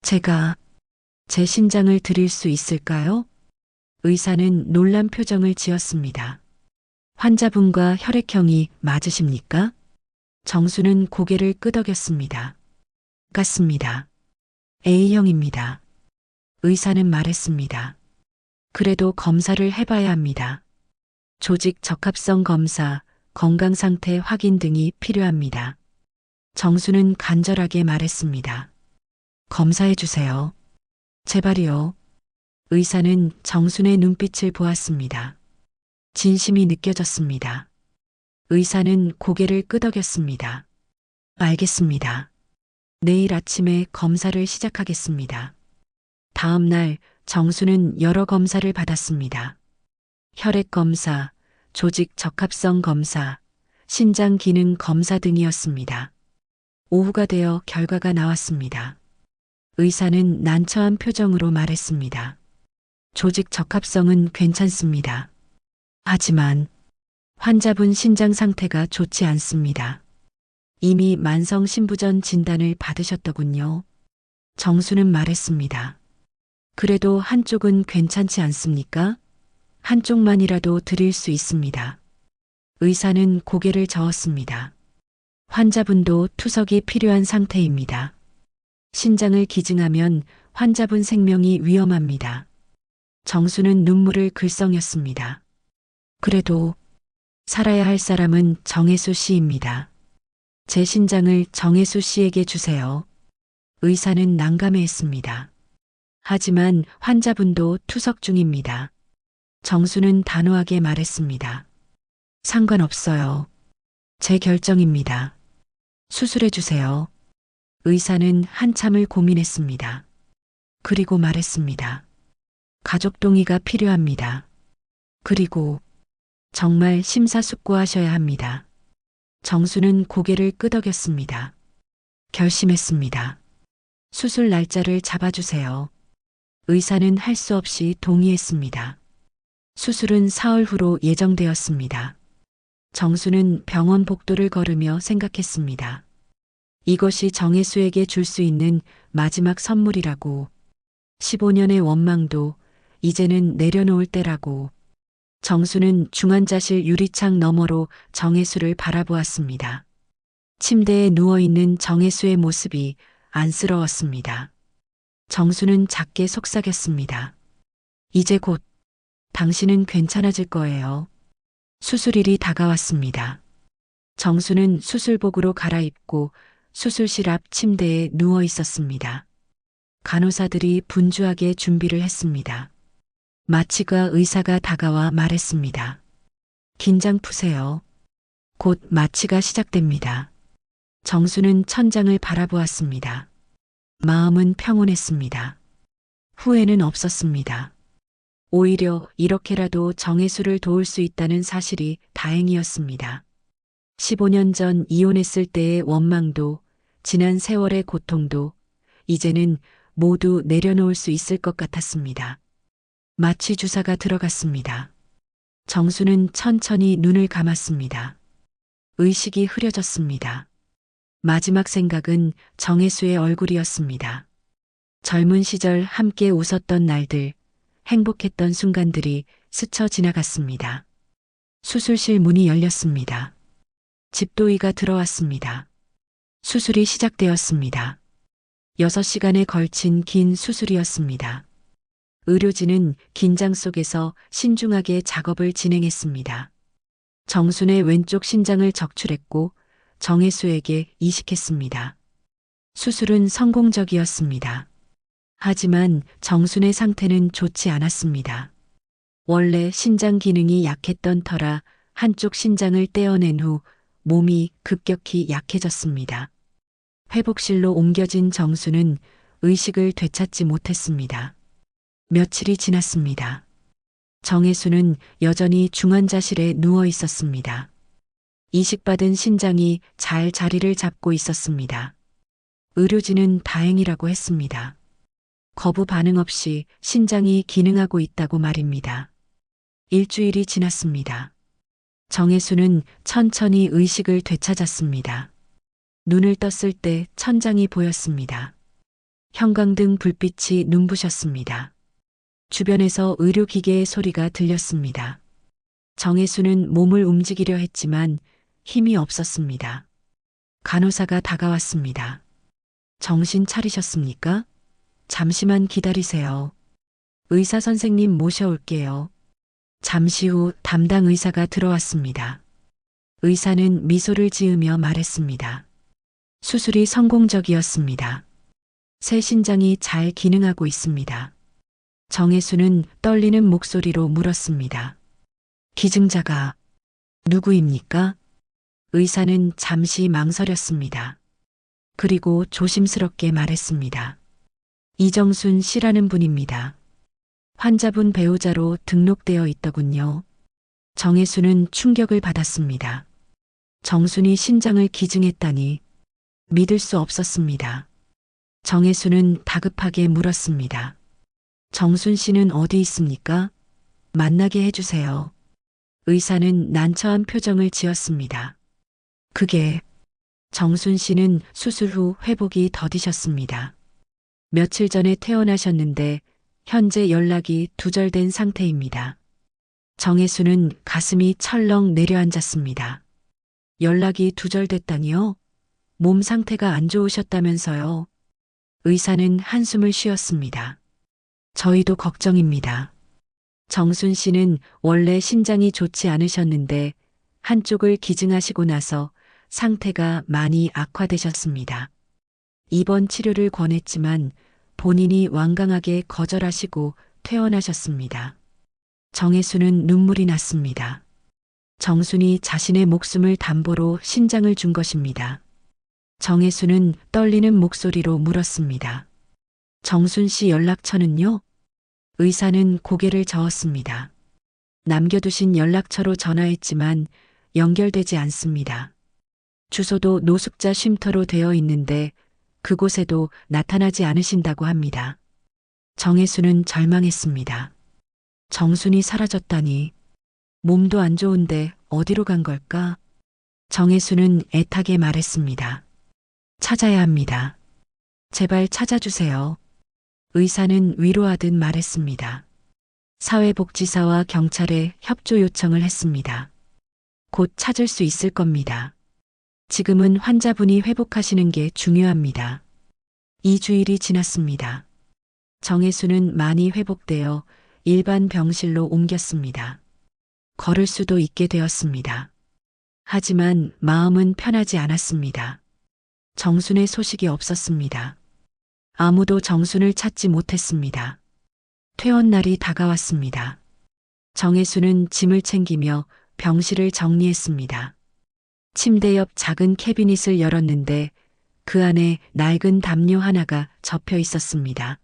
A: 제가 제 신장을 드릴 수 있을까요? 의사는 놀란 표정을 지었습니다. 환자분과 혈액형이 맞으십니까? 정수는 고개를 끄덕였습니다. 같습니다. A형입니다. 의사는 말했습니다. 그래도 검사를 해봐야 합니다. 조직 적합성 검사, 건강 상태 확인 등이 필요합니다. 정수는 간절하게 말했습니다. 검사해 주세요. 제발이요. 의사는 정순의 눈빛을 보았습니다. 진심이 느껴졌습니다. 의사는 고개를 끄덕였습니다. 알겠습니다. 내일 아침에 검사를 시작하겠습니다. 다음 날 정수는 여러 검사를 받았습니다. 혈액 검사, 조직 적합성 검사, 신장 기능 검사 등이었습니다. 오후가 되어 결과가 나왔습니다. 의사는 난처한 표정으로 말했습니다. 조직 적합성은 괜찮습니다. 하지만 환자분 신장 상태가 좋지 않습니다. 이미 만성 심부전 진단을 받으셨더군요. 정수는 말했습니다. 그래도 한쪽은 괜찮지 않습니까? 한쪽만이라도 드릴 수 있습니다. 의사는 고개를 저었습니다. 환자분도 투석이 필요한 상태입니다. 신장을 기증하면 환자분 생명이 위험합니다. 정수는 눈물을 글썽였습니다. 그래도 살아야 할 사람은 정혜수 씨입니다. 제 신장을 정혜수 씨에게 주세요. 의사는 난감해했습니다. 하지만 환자분도 투석 중입니다. 정수는 단호하게 말했습니다. 상관없어요. 제 결정입니다. 수술해 주세요. 의사는 한참을 고민했습니다. 그리고 말했습니다. 가족 동의가 필요합니다. 그리고 정말 심사숙고하셔야 합니다. 정수는 고개를 끄덕였습니다. 결심했습니다. 수술 날짜를 잡아주세요. 의사는 할 수 없이 동의했습니다. 수술은 사흘 후로 예정되었습니다. 정수는 병원 복도를 걸으며 생각했습니다. 이것이 정혜수에게 줄 수 있는 마지막 선물이라고. 15년의 원망도 이제는 내려놓을 때라고. 정수는 중환자실 유리창 너머로 정혜수를 바라보았습니다. 침대에 누워있는 정혜수의 모습이 안쓰러웠습니다. 정수는 작게 속삭였습니다. 이제 곧 당신은 괜찮아질 거예요. 수술일이 다가왔습니다. 정수는 수술복으로 갈아입고 수술실 앞 침대에 누워 있었습니다. 간호사들이 분주하게 준비를 했습니다. 마취과 의사가 다가와 말했습니다. 긴장 푸세요. 곧 마취가 시작됩니다. 정수는 천장을 바라보았습니다. 마음은 평온했습니다. 후회는 없었습니다. 오히려 이렇게라도 정혜수를 도울 수 있다는 사실이 다행이었습니다. 15년 전 이혼했을 때의 원망도, 지난 세월의 고통도 이제는 모두 내려놓을 수 있을 것 같았습니다. 마취 주사가 들어갔습니다. 정수는 천천히 눈을 감았습니다. 의식이 흐려졌습니다. 마지막 생각은 정혜수의 얼굴이었습니다. 젊은 시절 함께 웃었던 날들, 행복했던 순간들이 스쳐 지나갔습니다. 수술실 문이 열렸습니다. 집도의가 들어왔습니다. 수술이 시작되었습니다. 6시간에 걸친 긴 수술이었습니다. 의료진은 긴장 속에서 신중하게 작업을 진행했습니다. 정순의 왼쪽 신장을 적출했고 정혜수에게 이식했습니다. 수술은 성공적이었습니다. 하지만 정순의 상태는 좋지 않았습니다. 원래 신장 기능이 약했던 터라 한쪽 신장을 떼어낸 후 몸이 급격히 약해졌습니다. 회복실로 옮겨진 정수는 의식을 되찾지 못했습니다. 며칠이 지났습니다. 정혜수는 여전히 중환자실에 누워 있었습니다. 이식받은 신장이 잘 자리를 잡고 있었습니다. 의료진은 다행이라고 했습니다. 거부 반응 없이 신장이 기능하고 있다고 말입니다. 일주일이 지났습니다. 정혜수는 천천히 의식을 되찾았습니다. 눈을 떴을 때 천장이 보였습니다. 형광등 불빛이 눈부셨습니다. 주변에서 의료기계의 소리가 들렸습니다. 정혜수는 몸을 움직이려 했지만 힘이 없었습니다. 간호사가 다가왔습니다. 정신 차리셨습니까? 잠시만 기다리세요. 의사 선생님 모셔올게요. 잠시 후 담당 의사가 들어왔습니다. 의사는 미소를 지으며 말했습니다. 수술이 성공적이었습니다. 새 신장이 잘 기능하고 있습니다. 정혜수는 떨리는 목소리로 물었습니다. 기증자가 누구입니까? 의사는 잠시 망설였습니다. 그리고 조심스럽게 말했습니다. 이정순 씨라는 분입니다. 환자분 배우자로 등록되어 있더군요. 정혜수는 충격을 받았습니다. 정순이 신장을 기증했다니 믿을 수 없었습니다. 정혜수는 다급하게 물었습니다. 정순 씨는 어디 있습니까? 만나게 해주세요. 의사는 난처한 표정을 지었습니다. 그게 정순 씨는 수술 후 회복이 더디셨습니다. 며칠 전에 퇴원하셨는데 현재 연락이 두절된 상태입니다. 정혜수는 가슴이 철렁 내려앉았습니다. 연락이 두절됐다니요? 몸 상태가 안 좋으셨다면서요? 의사는 한숨을 쉬었습니다. 저희도 걱정입니다. 정순 씨는 원래 신장이 좋지 않으셨는데 한쪽을 기증하시고 나서 상태가 많이 악화되셨습니다. 입원 치료를 권했지만 본인이 완강하게 거절하시고 퇴원하셨습니다. 정혜수는 눈물이 났습니다. 정순이 자신의 목숨을 담보로 신장을 준 것입니다. 정혜수는 떨리는 목소리로 물었습니다. 정순 씨 연락처는요? 의사는 고개를 저었습니다. 남겨두신 연락처로 전화했지만 연결되지 않습니다. 주소도 노숙자 쉼터로 되어 있는데 그곳에도 나타나지 않으신다고 합니다. 정혜수는 절망했습니다. 정순이 사라졌다니. 몸도 안 좋은데 어디로 간 걸까? 정혜수는 애타게 말했습니다. 찾아야 합니다. 제발 찾아주세요. 의사는 위로하듯 말했습니다. 사회복지사와 경찰에 협조 요청을 했습니다. 곧 찾을 수 있을 겁니다. 지금은 환자분이 회복하시는 게 중요합니다. 2주일이 지났습니다. 정혜수는 많이 회복되어 일반 병실로 옮겼습니다. 걸을 수도 있게 되었습니다. 하지만 마음은 편하지 않았습니다. 정순의 소식이 없었습니다. 아무도 정순을 찾지 못했습니다. 퇴원 날이 다가왔습니다. 정혜수는 짐을 챙기며 병실을 정리했습니다. 침대 옆 작은 캐비닛을 열었는데 그 안에 낡은 담요 하나가 접혀 있었습니다.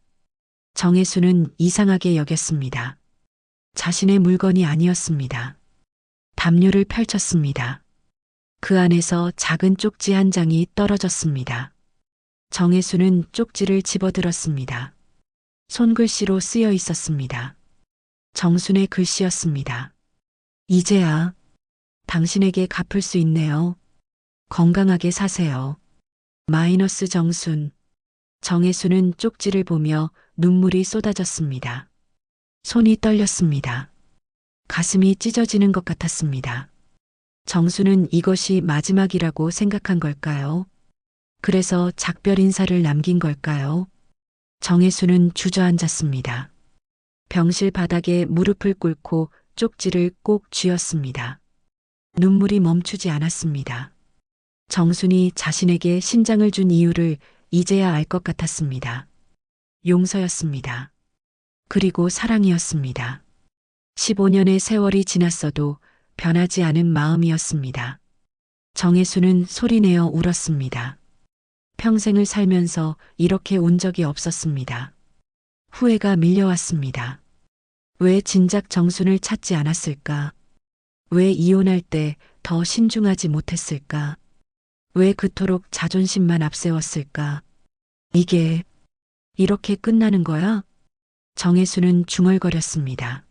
A: 정혜수는 이상하게 여겼습니다. 자신의 물건이 아니었습니다. 담요를 펼쳤습니다. 그 안에서 작은 쪽지 한 장이 떨어졌습니다. 정혜수는 쪽지를 집어들었습니다. 손글씨로 쓰여 있었습니다. 정순의 글씨였습니다. 이제야 당신에게 갚을 수 있네요. 건강하게 사세요. 마이너스 정순. 정혜수는 쪽지를 보며 눈물이 쏟아졌습니다. 손이 떨렸습니다. 가슴이 찢어지는 것 같았습니다. 정수는 이것이 마지막이라고 생각한 걸까요? 그래서 작별 인사를 남긴 걸까요? 정혜수는 주저앉았습니다. 병실 바닥에 무릎을 꿇고 쪽지를 꼭 쥐었습니다. 눈물이 멈추지 않았습니다. 정순이 자신에게 신장을 준 이유를 이제야 알 것 같았습니다. 용서였습니다. 그리고 사랑이었습니다. 15년의 세월이 지났어도 변하지 않은 마음이었습니다. 정혜수는 소리내어 울었습니다. 평생을 살면서 이렇게 운 적이 없었습니다. 후회가 밀려왔습니다. 왜 진작 정순을 찾지 않았을까? 왜 이혼할 때 더 신중하지 못했을까? 왜 그토록 자존심만 앞세웠을까? 이게 이렇게 끝나는 거야? 정혜수는 중얼거렸습니다.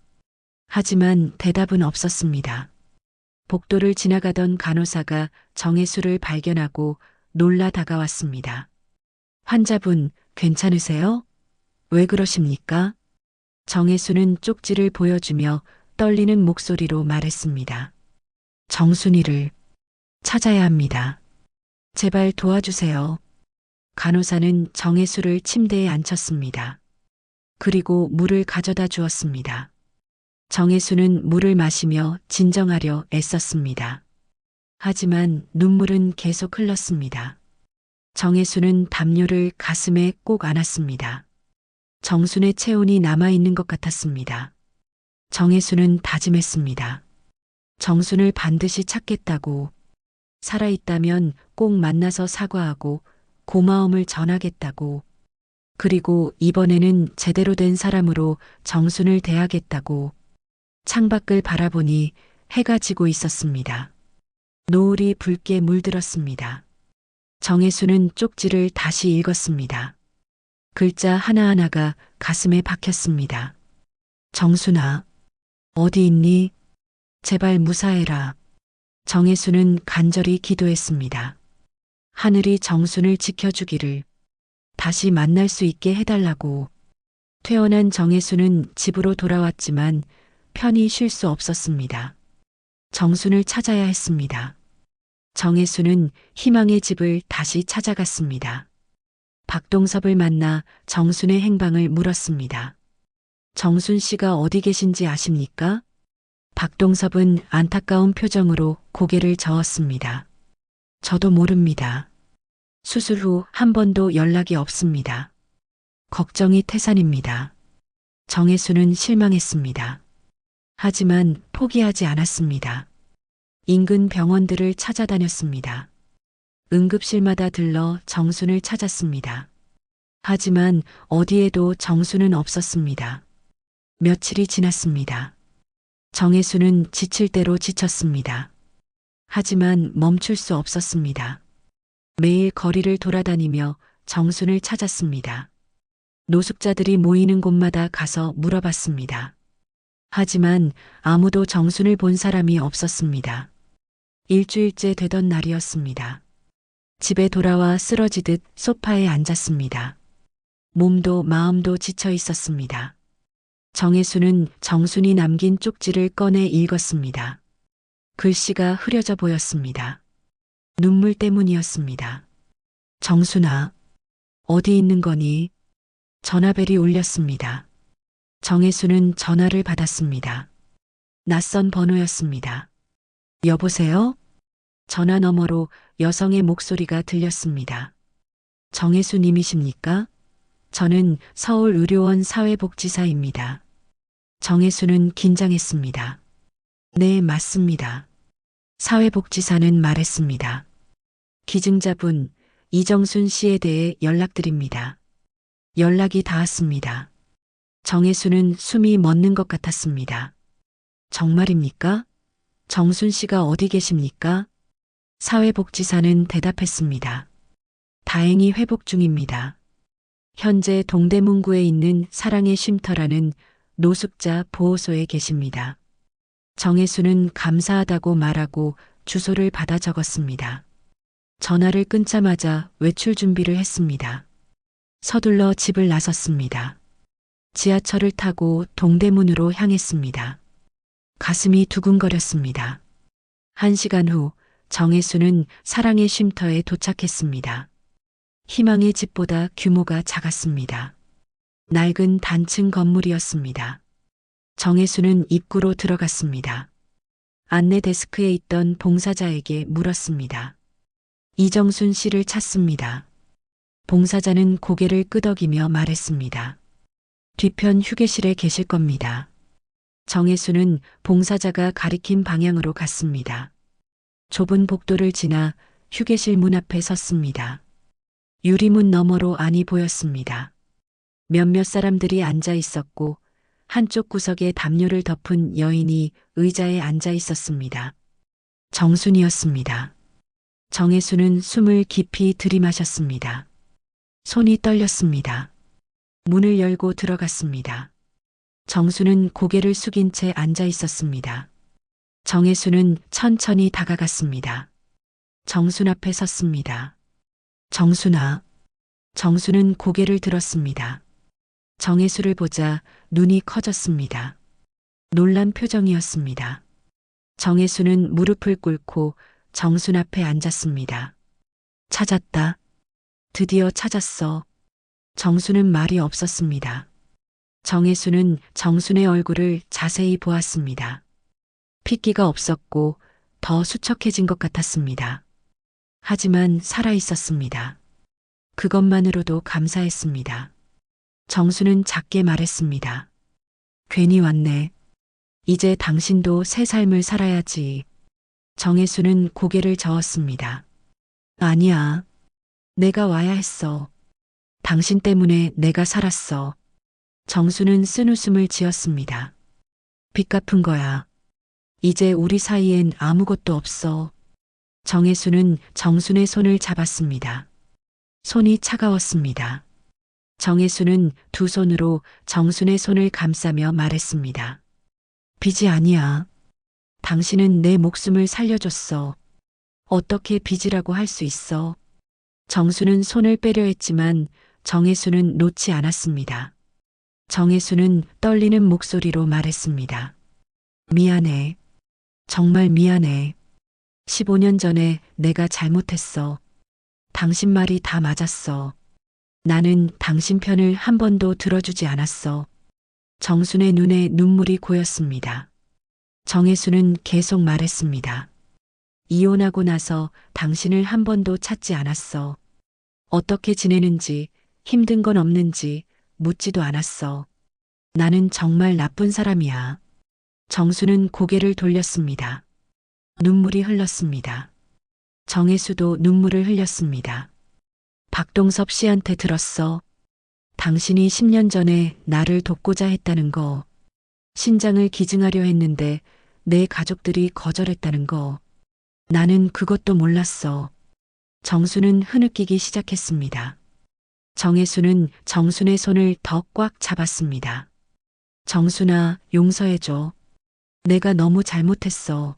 A: 하지만 대답은 없었습니다. 복도를 지나가던 간호사가 정혜수를 발견하고 놀라 다가왔습니다. 환자분, 괜찮으세요? 왜 그러십니까? 정혜수는 쪽지를 보여주며 떨리는 목소리로 말했습니다. 정순이를 찾아야 합니다. 제발 도와주세요. 간호사는 정혜수를 침대에 앉혔습니다. 그리고 물을 가져다 주었습니다. 정혜수는 물을 마시며 진정하려 애썼습니다. 하지만 눈물은 계속 흘렀습니다. 정혜수는 담요를 가슴에 꼭 안았습니다. 정순의 체온이 남아있는 것 같았습니다. 정혜수는 다짐했습니다. 정순을 반드시 찾겠다고, 살아있다면 꼭 만나서 사과하고 고마움을 전하겠다고, 그리고 이번에는 제대로 된 사람으로 정순을 대하겠다고. 창밖을 바라보니 해가 지고 있었습니다. 노을이 붉게 물들었습니다. 정혜수는 쪽지를 다시 읽었습니다. 글자 하나하나가 가슴에 박혔습니다. 정순아, 어디 있니? 제발 무사해라. 정혜수는 간절히 기도했습니다. 하늘이 정순을 지켜주기를, 다시 만날 수 있게 해달라고. 퇴원한 정혜수는 집으로 돌아왔지만 편히 쉴 수 없었습니다. 정순을 찾아야 했습니다. 정혜수는 희망의 집을 다시 찾아갔습니다. 박동섭을 만나 정순의 행방을 물었습니다. 정순 씨가 어디 계신지 아십니까? 박동섭은 안타까운 표정으로 고개를 저었습니다. 저도 모릅니다. 수술 후 한 번도 연락이 없습니다. 걱정이 태산입니다. 정혜수는 실망했습니다. 하지만 포기하지 않았습니다. 인근 병원들을 찾아다녔습니다. 응급실마다 들러 정순을 찾았습니다. 하지만 어디에도 정순은 없었습니다. 며칠이 지났습니다. 정혜수는 지칠 대로 지쳤습니다. 하지만 멈출 수 없었습니다. 매일 거리를 돌아다니며 정순을 찾았습니다. 노숙자들이 모이는 곳마다 가서 물어봤습니다. 하지만 아무도 정순을 본 사람이 없었습니다. 일주일째 되던 날이었습니다. 집에 돌아와 쓰러지듯 소파에 앉았습니다. 몸도 마음도 지쳐 있었습니다. 정혜수는 정순이 남긴 쪽지를 꺼내 읽었습니다. 글씨가 흐려져 보였습니다. 눈물 때문이었습니다. 정순아, 어디 있는 거니? 전화벨이 울렸습니다. 정혜수는 전화를 받았습니다. 낯선 번호였습니다. 여보세요? 전화 너머로 여성의 목소리가 들렸습니다. 정혜수 님이십니까? 저는 서울의료원 사회복지사입니다. 정혜수는 긴장했습니다. 네, 맞습니다. 사회복지사는 말했습니다. 기증자분 이정순 씨에 대해 연락드립니다. 연락이 닿았습니다. 정혜수는 숨이 멎는 것 같았습니다. 정말입니까? 정순 씨가 어디 계십니까? 사회복지사는 대답했습니다. 다행히 회복 중입니다. 현재 동대문구에 있는 사랑의 쉼터라는 노숙자 보호소에 계십니다. 정혜수는 감사하다고 말하고 주소를 받아 적었습니다. 전화를 끊자마자 외출 준비를 했습니다. 서둘러 집을 나섰습니다. 지하철을 타고 동대문으로 향했습니다. 가슴이 두근거렸습니다. 1시간 후 정혜수는 사랑의 쉼터에 도착했습니다. 희망의 집보다 규모가 작았습니다. 낡은 단층 건물이었습니다. 정혜수는 입구로 들어갔습니다. 안내 데스크에 있던 봉사자에게 물었습니다. 이정순 씨를 찾습니다. 봉사자는 고개를 끄덕이며 말했습니다. 뒤편 휴게실에 계실 겁니다. 정혜수는 봉사자가 가리킨 방향으로 갔습니다. 좁은 복도를 지나 휴게실 문 앞에 섰습니다. 유리문 너머로 안이 보였습니다. 몇몇 사람들이 앉아 있었고 한쪽 구석에 담요를 덮은 여인이 의자에 앉아 있었습니다. 정순이었습니다. 정혜수는 숨을 깊이 들이마셨습니다. 손이 떨렸습니다. 문을 열고 들어갔습니다. 정수는 고개를 숙인 채 앉아 있었습니다. 정혜수는 천천히 다가갔습니다. 정순 앞에 섰습니다. 정순아. 정수는 고개를 들었습니다. 정혜수를 보자 눈이 커졌습니다. 놀란 표정이었습니다. 정혜수는 무릎을 꿇고 정순 앞에 앉았습니다. 찾았다. 드디어 찾았어. 정수는 말이 없었습니다. 정혜수는 정순의 얼굴을 자세히 보았습니다. 핏기가 없었고 더 수척해진 것 같았습니다. 하지만 살아 있었습니다. 그것만으로도 감사했습니다. 정수는 작게 말했습니다. 괜히 왔네. 이제 당신도 새 삶을 살아야지. 정혜수는 고개를 저었습니다. 아니야. 내가 와야 했어. 당신 때문에 내가 살았어. 정수는 쓴웃음을 지었습니다. 빚 갚은 거야. 이제 우리 사이엔 아무것도 없어. 정혜수는 정순의 손을 잡았습니다. 손이 차가웠습니다. 정혜수는 두 손으로 정순의 손을 감싸며 말했습니다. 빚이 아니야. 당신은 내 목숨을 살려줬어. 어떻게 빚이라고 할 수 있어? 정수는 손을 빼려 했지만 정혜수는 놓지 않았습니다. 정혜수는 떨리는 목소리로 말했습니다. 미안해. 정말 미안해. 15년 전에 내가 잘못했어. 당신 말이 다 맞았어. 나는 당신 편을 한 번도 들어주지 않았어. 정순의 눈에 눈물이 고였습니다. 정혜수는 계속 말했습니다. 이혼하고 나서 당신을 한 번도 찾지 않았어. 어떻게 지내는지, 힘든 건 없는지 묻지도 않았어. 나는 정말 나쁜 사람이야. 정수는 고개를 돌렸습니다. 눈물이 흘렀습니다. 정혜수도 눈물을 흘렸습니다. 박동섭 씨한테 들었어. 당신이 10년 전에 나를 돕고자 했다는 거. 신장을 기증하려 했는데 내 가족들이 거절했다는 거. 나는 그것도 몰랐어. 정수는 흐느끼기 시작했습니다. 정혜수는 정순의 손을 더 꽉 잡았습니다. 정순아, 용서해줘. 내가 너무 잘못했어.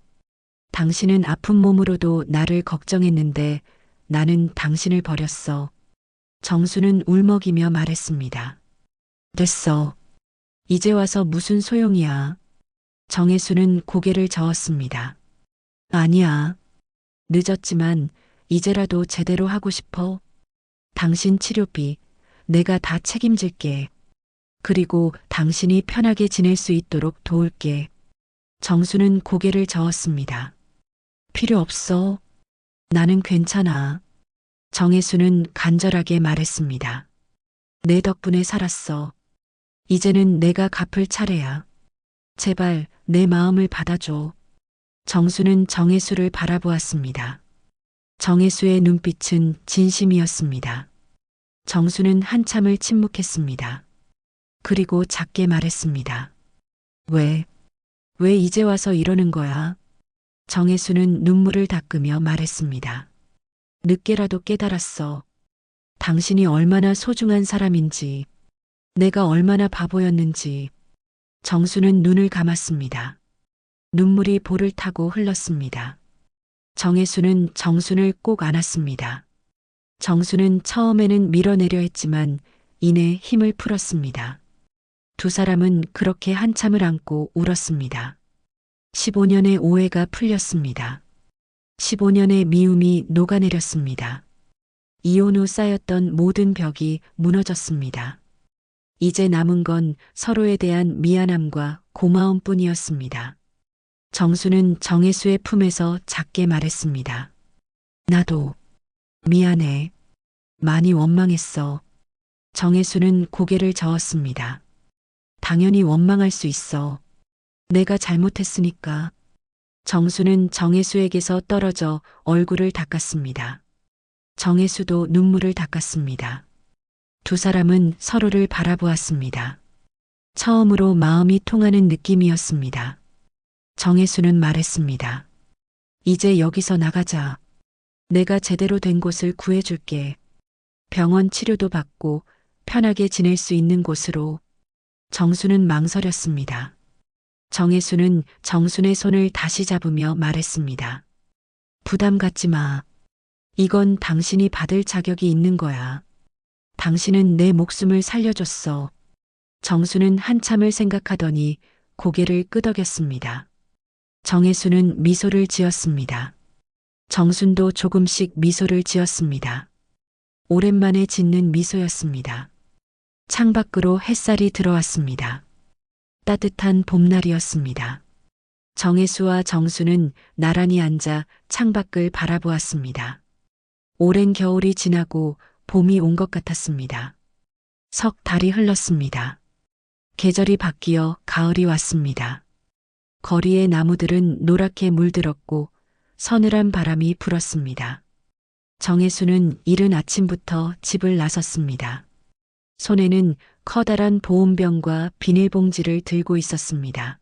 A: 당신은 아픈 몸으로도 나를 걱정했는데 나는 당신을 버렸어. 정수는 울먹이며 말했습니다. 됐어. 이제 와서 무슨 소용이야. 정혜수는 고개를 저었습니다. 아니야. 늦었지만 이제라도 제대로 하고 싶어. 당신 치료비 내가 다 책임질게. 그리고 당신이 편하게 지낼 수 있도록 도울게. 정수는 고개를 저었습니다. 필요 없어. 나는 괜찮아. 정혜수는 간절하게 말했습니다. 내 덕분에 살았어. 이제는 내가 갚을 차례야. 제발 내 마음을 받아줘. 정수는 정혜수를 바라보았습니다. 정혜수의 눈빛은 진심이었습니다. 정수는 한참을 침묵했습니다. 그리고 작게 말했습니다. 왜 이제 와서 이러는 거야? 정혜수는 눈물을 닦으며 말했습니다. 늦게라도 깨달았어. 당신이 얼마나 소중한 사람인지, 내가 얼마나 바보였는지. 정수는 눈을 감았습니다. 눈물이 볼을 타고 흘렀습니다. 정혜수는 정순을 꼭 안았습니다. 정수는 처음에는 밀어내려 했지만 이내 힘을 풀었습니다. 두 사람은 그렇게 한참을 안고 울었습니다. 15년의 오해가 풀렸습니다. 15년의 미움이 녹아내렸습니다. 이혼 후 쌓였던 모든 벽이 무너졌습니다. 이제 남은 건 서로에 대한 미안함과 고마움뿐이었습니다. 정수는 정혜수의 품에서 작게 말했습니다. 나도 미안해. 많이 원망했어. 정혜수는 고개를 저었습니다. 당연히 원망할 수 있어. 내가 잘못했으니까. 정수는 정혜수에게서 떨어져 얼굴을 닦았습니다. 정혜수도 눈물을 닦았습니다. 두 사람은 서로를 바라보았습니다. 처음으로 마음이 통하는 느낌이었습니다. 정혜수는 말했습니다. 이제 여기서 나가자. 내가 제대로 된 곳을 구해줄게. 병원 치료도 받고 편하게 지낼 수 있는 곳으로. 정수는 망설였습니다. 정혜수는 정순의 손을 다시 잡으며 말했습니다. 부담 갖지 마. 이건 당신이 받을 자격이 있는 거야. 당신은 내 목숨을 살려줬어. 정수는 한참을 생각하더니 고개를 끄덕였습니다. 정혜수는 미소를 지었습니다. 정순도 조금씩 미소를 지었습니다. 오랜만에 짓는 미소였습니다. 창밖으로 햇살이 들어왔습니다. 따뜻한 봄날이었습니다. 정혜수와 정수는 나란히 앉아 창밖을 바라보았습니다. 오랜 겨울이 지나고 봄이 온 것 같았습니다. 석 달이 흘렀습니다. 계절이 바뀌어 가을이 왔습니다. 거리의 나무들은 노랗게 물들었고 서늘한 바람이 불었습니다. 정혜수는 이른 아침부터 집을 나섰습니다. 손에는 커다란 보온병과 비닐봉지를 들고 있었습니다.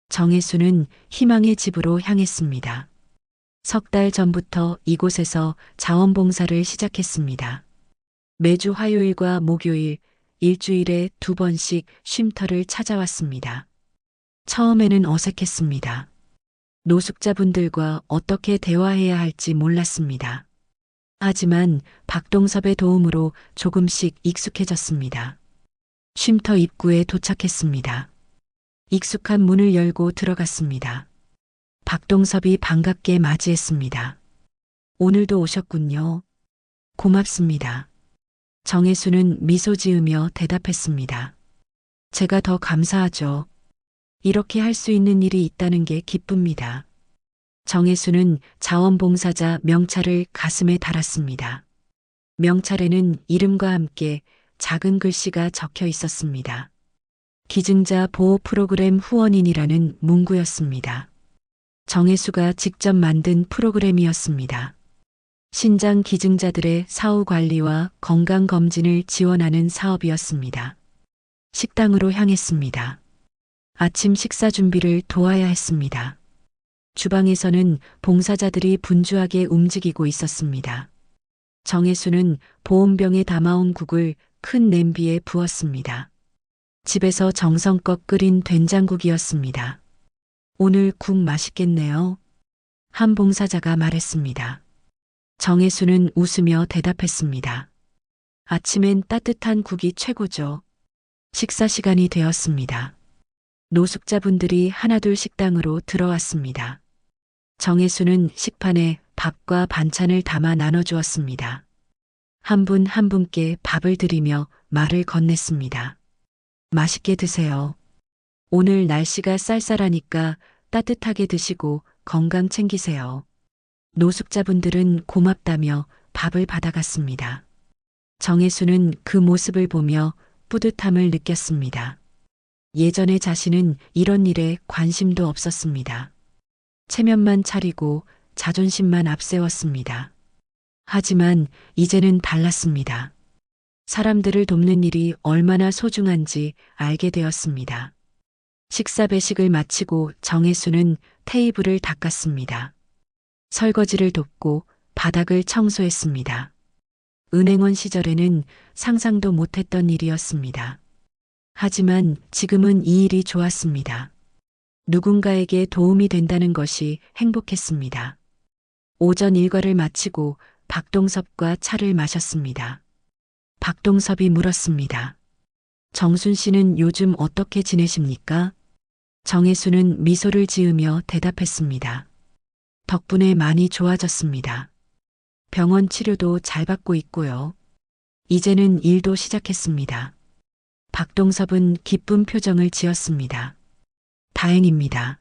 A: 정혜수는 희망의 집으로 향했습니다. 석 달 전부터 이곳에서 자원봉사를 시작했습니다. 매주 화요일과 목요일, 일주일에 2번씩 쉼터를 찾아왔습니다. 처음에는 어색했습니다. 노숙자분들과 어떻게 대화해야 할지 몰랐습니다. 하지만 박동섭의 도움으로 조금씩 익숙해졌습니다. 쉼터 입구에 도착했습니다. 익숙한 문을 열고 들어갔습니다. 박동섭이 반갑게 맞이했습니다. 오늘도 오셨군요. 고맙습니다. 정혜수는 미소 지으며 대답했습니다. 제가 더 감사하죠. 이렇게 할 수 있는 일이 있다는 게 기쁩니다. 정혜수는 자원봉사자 명찰을 가슴에 달았습니다. 명찰에는 이름과 함께 작은 글씨가 적혀 있었습니다. 기증자 보호 프로그램 후원인이라는 문구였습니다. 정혜수가 직접 만든 프로그램이었습니다. 신장 기증자들의 사후 관리와 건강 검진을 지원하는 사업이었습니다. 식당으로 향했습니다. 아침 식사 준비를 도와야 했습니다. 주방에서는 봉사자들이 분주하게 움직이고 있었습니다. 정혜수는 보온병에 담아온 국을 큰 냄비에 부었습니다. 집에서 정성껏 끓인 된장국이었습니다. 오늘 국 맛있겠네요. 한 봉사자가 말했습니다. 정혜수는 웃으며 대답했습니다. 아침엔 따뜻한 국이 최고죠. 식사 시간이 되었습니다. 노숙자분들이 하나둘 식당으로 들어왔습니다. 정혜수는 식판에 밥과 반찬을 담아 나눠주었습니다. 한 분 한 분께 밥을 드리며 말을 건넸습니다. 맛있게 드세요. 오늘 날씨가 쌀쌀하니까 따뜻하게 드시고 건강 챙기세요. 노숙자분들은 고맙다며 밥을 받아갔습니다. 정혜수는 그 모습을 보며 뿌듯함을 느꼈습니다. 예전에 자신은 이런 일에 관심도 없었습니다. 체면만 차리고 자존심만 앞세웠습니다. 하지만 이제는 달랐습니다. 사람들을 돕는 일이 얼마나 소중한지 알게 되었습니다. 식사 배식을 마치고 정혜수는 테이블을 닦았습니다. 설거지를 돕고 바닥을 청소했습니다. 은행원 시절에는 상상도 못했던 일이었습니다. 하지만 지금은 이 일이 좋았습니다. 누군가에게 도움이 된다는 것이 행복했습니다. 오전 일과를 마치고 박동섭과 차를 마셨습니다. 박동섭이 물었습니다. 정순 씨는 요즘 어떻게 지내십니까? 정혜수는 미소를 지으며 대답했습니다. 덕분에 많이 좋아졌습니다. 병원 치료도 잘 받고 있고요. 이제는 일도 시작했습니다. 박동섭은 기쁜 표정을 지었습니다. 다행입니다.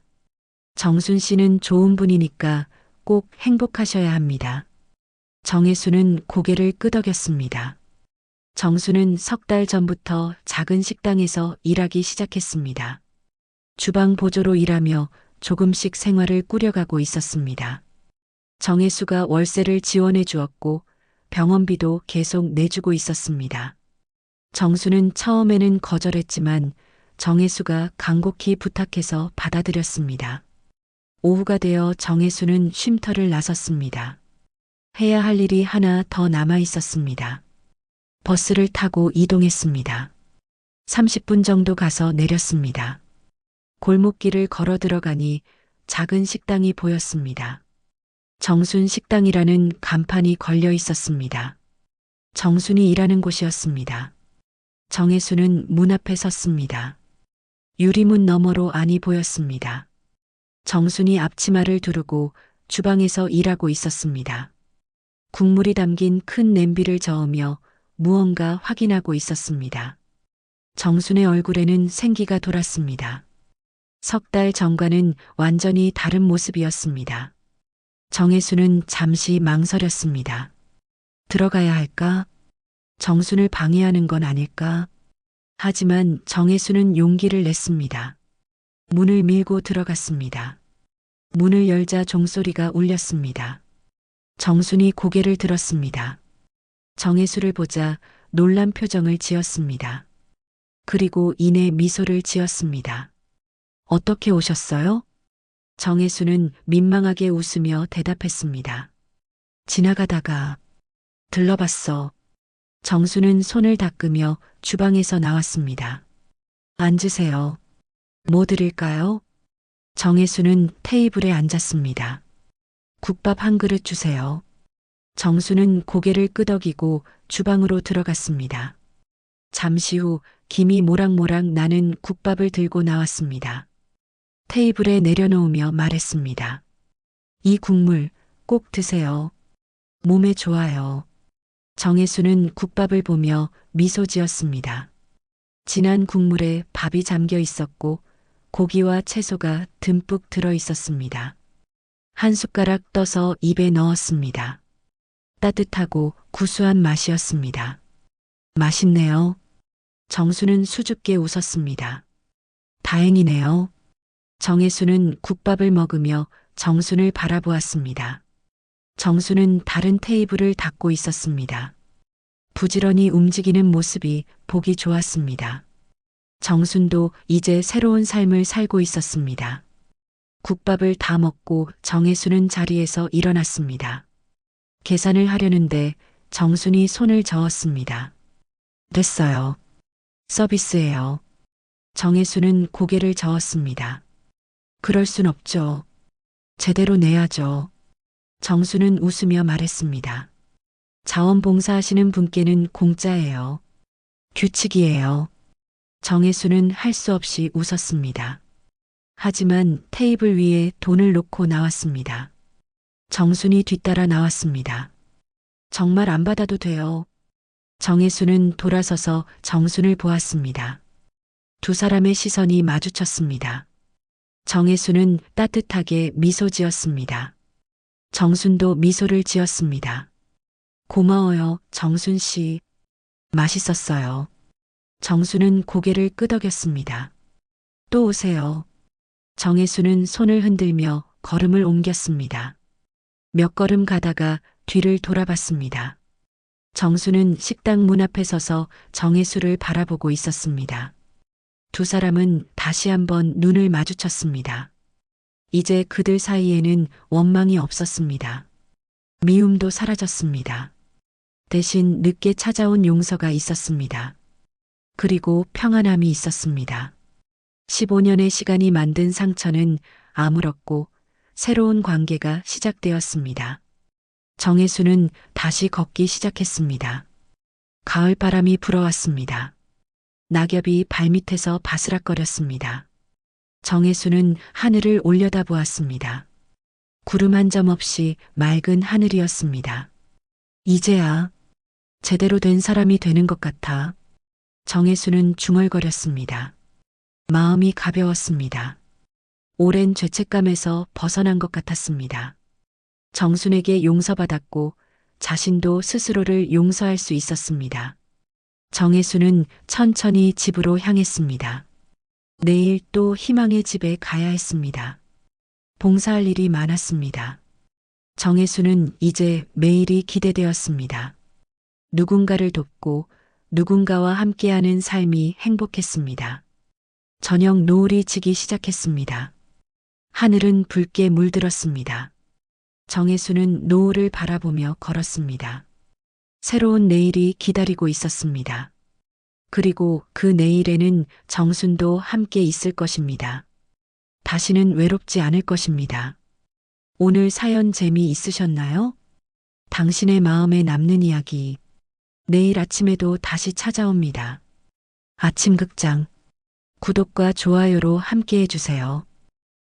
A: 정순 씨는 좋은 분이니까 꼭 행복하셔야 합니다. 정혜수는 고개를 끄덕였습니다. 정수는 석 달 전부터 작은 식당에서 일하기 시작했습니다. 주방 보조로 일하며 조금씩 생활을 꾸려가고 있었습니다. 정혜수가 월세를 지원해 주었고 병원비도 계속 내주고 있었습니다. 정수는 처음에는 거절했지만 정혜수가 간곡히 부탁해서 받아들였습니다. 오후가 되어 정혜수는 쉼터를 나섰습니다. 해야 할 일이 하나 더 남아 있었습니다. 버스를 타고 이동했습니다. 30분 정도 가서 내렸습니다. 골목길을 걸어 들어가니 작은 식당이 보였습니다. 정순 식당이라는 간판이 걸려 있었습니다. 정순이 일하는 곳이었습니다. 정혜수는 문 앞에 섰습니다. 유리문 너머로 안이 보였습니다. 정순이 앞치마를 두르고 주방에서 일하고 있었습니다. 국물이 담긴 큰 냄비를 저으며 무언가 확인하고 있었습니다. 정순의 얼굴에는 생기가 돌았습니다. 석 달 전과는 완전히 다른 모습이었습니다. 정혜수는 잠시 망설였습니다. 들어가야 할까? 정순을 방해하는 건 아닐까? 하지만 정혜수는 용기를 냈습니다. 문을 밀고 들어갔습니다. 문을 열자 종소리가 울렸습니다. 정순이 고개를 들었습니다. 정혜수를 보자 놀란 표정을 지었습니다. 그리고 이내 미소를 지었습니다. 어떻게 오셨어요? 정혜수는 민망하게 웃으며 대답했습니다. 지나가다가 들러봤어. 정수는 손을 닦으며 주방에서 나왔습니다. 앉으세요. 뭐 드릴까요? 정혜수는 테이블에 앉았습니다. 국밥 한 그릇 주세요. 정수는 고개를 끄덕이고 주방으로 들어갔습니다. 잠시 후 김이 모락모락 나는 국밥을 들고 나왔습니다. 테이블에 내려놓으며 말했습니다. 이 국물 꼭 드세요. 몸에 좋아요. 정혜수는 국밥을 보며 미소 지었습니다. 진한 국물에 밥이 잠겨 있었고 고기와 채소가 듬뿍 들어 있었습니다. 한 숟가락 떠서 입에 넣었습니다. 따뜻하고 구수한 맛이었습니다. 맛있네요. 정수는 수줍게 웃었습니다. 다행이네요. 정혜수는 국밥을 먹으며 정순을 바라보았습니다. 정순은 다른 테이블을 닦고 있었습니다. 부지런히 움직이는 모습이 보기 좋았습니다. 정순도 이제 새로운 삶을 살고 있었습니다. 국밥을 다 먹고 정혜수는 자리에서 일어났습니다. 계산을 하려는데 정순이 손을 저었습니다. 됐어요. 서비스예요. 정혜수는 고개를 저었습니다. 그럴 순 없죠. 제대로 내야죠. 정수는 웃으며 말했습니다. 자원봉사하시는 분께는 공짜예요. 규칙이에요. 정혜수는 할 수 없이 웃었습니다. 하지만 테이블 위에 돈을 놓고 나왔습니다. 정순이 뒤따라 나왔습니다. 정말 안 받아도 돼요. 정혜수는 돌아서서 정순을 보았습니다. 두 사람의 시선이 마주쳤습니다. 정혜수는 따뜻하게 미소 지었습니다. 정순도 미소를 지었습니다. 고마워요, 정순 씨. 맛있었어요. 정순은 고개를 끄덕였습니다. 또 오세요. 정혜수는 손을 흔들며 걸음을 옮겼습니다. 몇 걸음 가다가 뒤를 돌아봤습니다. 정수는 식당 문 앞에 서서 정혜수를 바라보고 있었습니다. 두 사람은 다시 한번 눈을 마주쳤습니다. 이제 그들 사이에는 원망이 없었습니다. 미움도 사라졌습니다. 대신 늦게 찾아온 용서가 있었습니다. 그리고 평안함이 있었습니다. 15년의 시간이 만든 상처는 아물었고 새로운 관계가 시작되었습니다. 정혜수는 다시 걷기 시작했습니다. 가을바람이 불어왔습니다. 낙엽이 발밑에서 바스락거렸습니다. 정혜수는 하늘을 올려다보았습니다. 구름 한 점 없이 맑은 하늘이었습니다. 이제야 제대로 된 사람이 되는 것 같아. 정혜수는 중얼거렸습니다. 마음이 가벼웠습니다. 오랜 죄책감에서 벗어난 것 같았습니다. 정순에게 용서받았고 자신도 스스로를 용서할 수 있었습니다. 정혜수는 천천히 집으로 향했습니다. 내일 또 희망의 집에 가야 했습니다. 봉사할 일이 많았습니다. 정혜수는 이제 매일이 기대되었습니다. 누군가를 돕고 누군가와 함께하는 삶이 행복했습니다. 저녁 노을이 지기 시작했습니다. 하늘은 붉게 물들었습니다. 정혜수는 노을을 바라보며 걸었습니다. 새로운 내일이 기다리고 있었습니다. 그리고 그 내일에는 정순도 함께 있을 것입니다. 다시는 외롭지 않을 것입니다. 오늘 사연 재미있으셨나요? 당신의 마음에 남는 이야기. 내일 아침에도 다시 찾아옵니다. 아침극장. 구독과 좋아요로 함께 해주세요.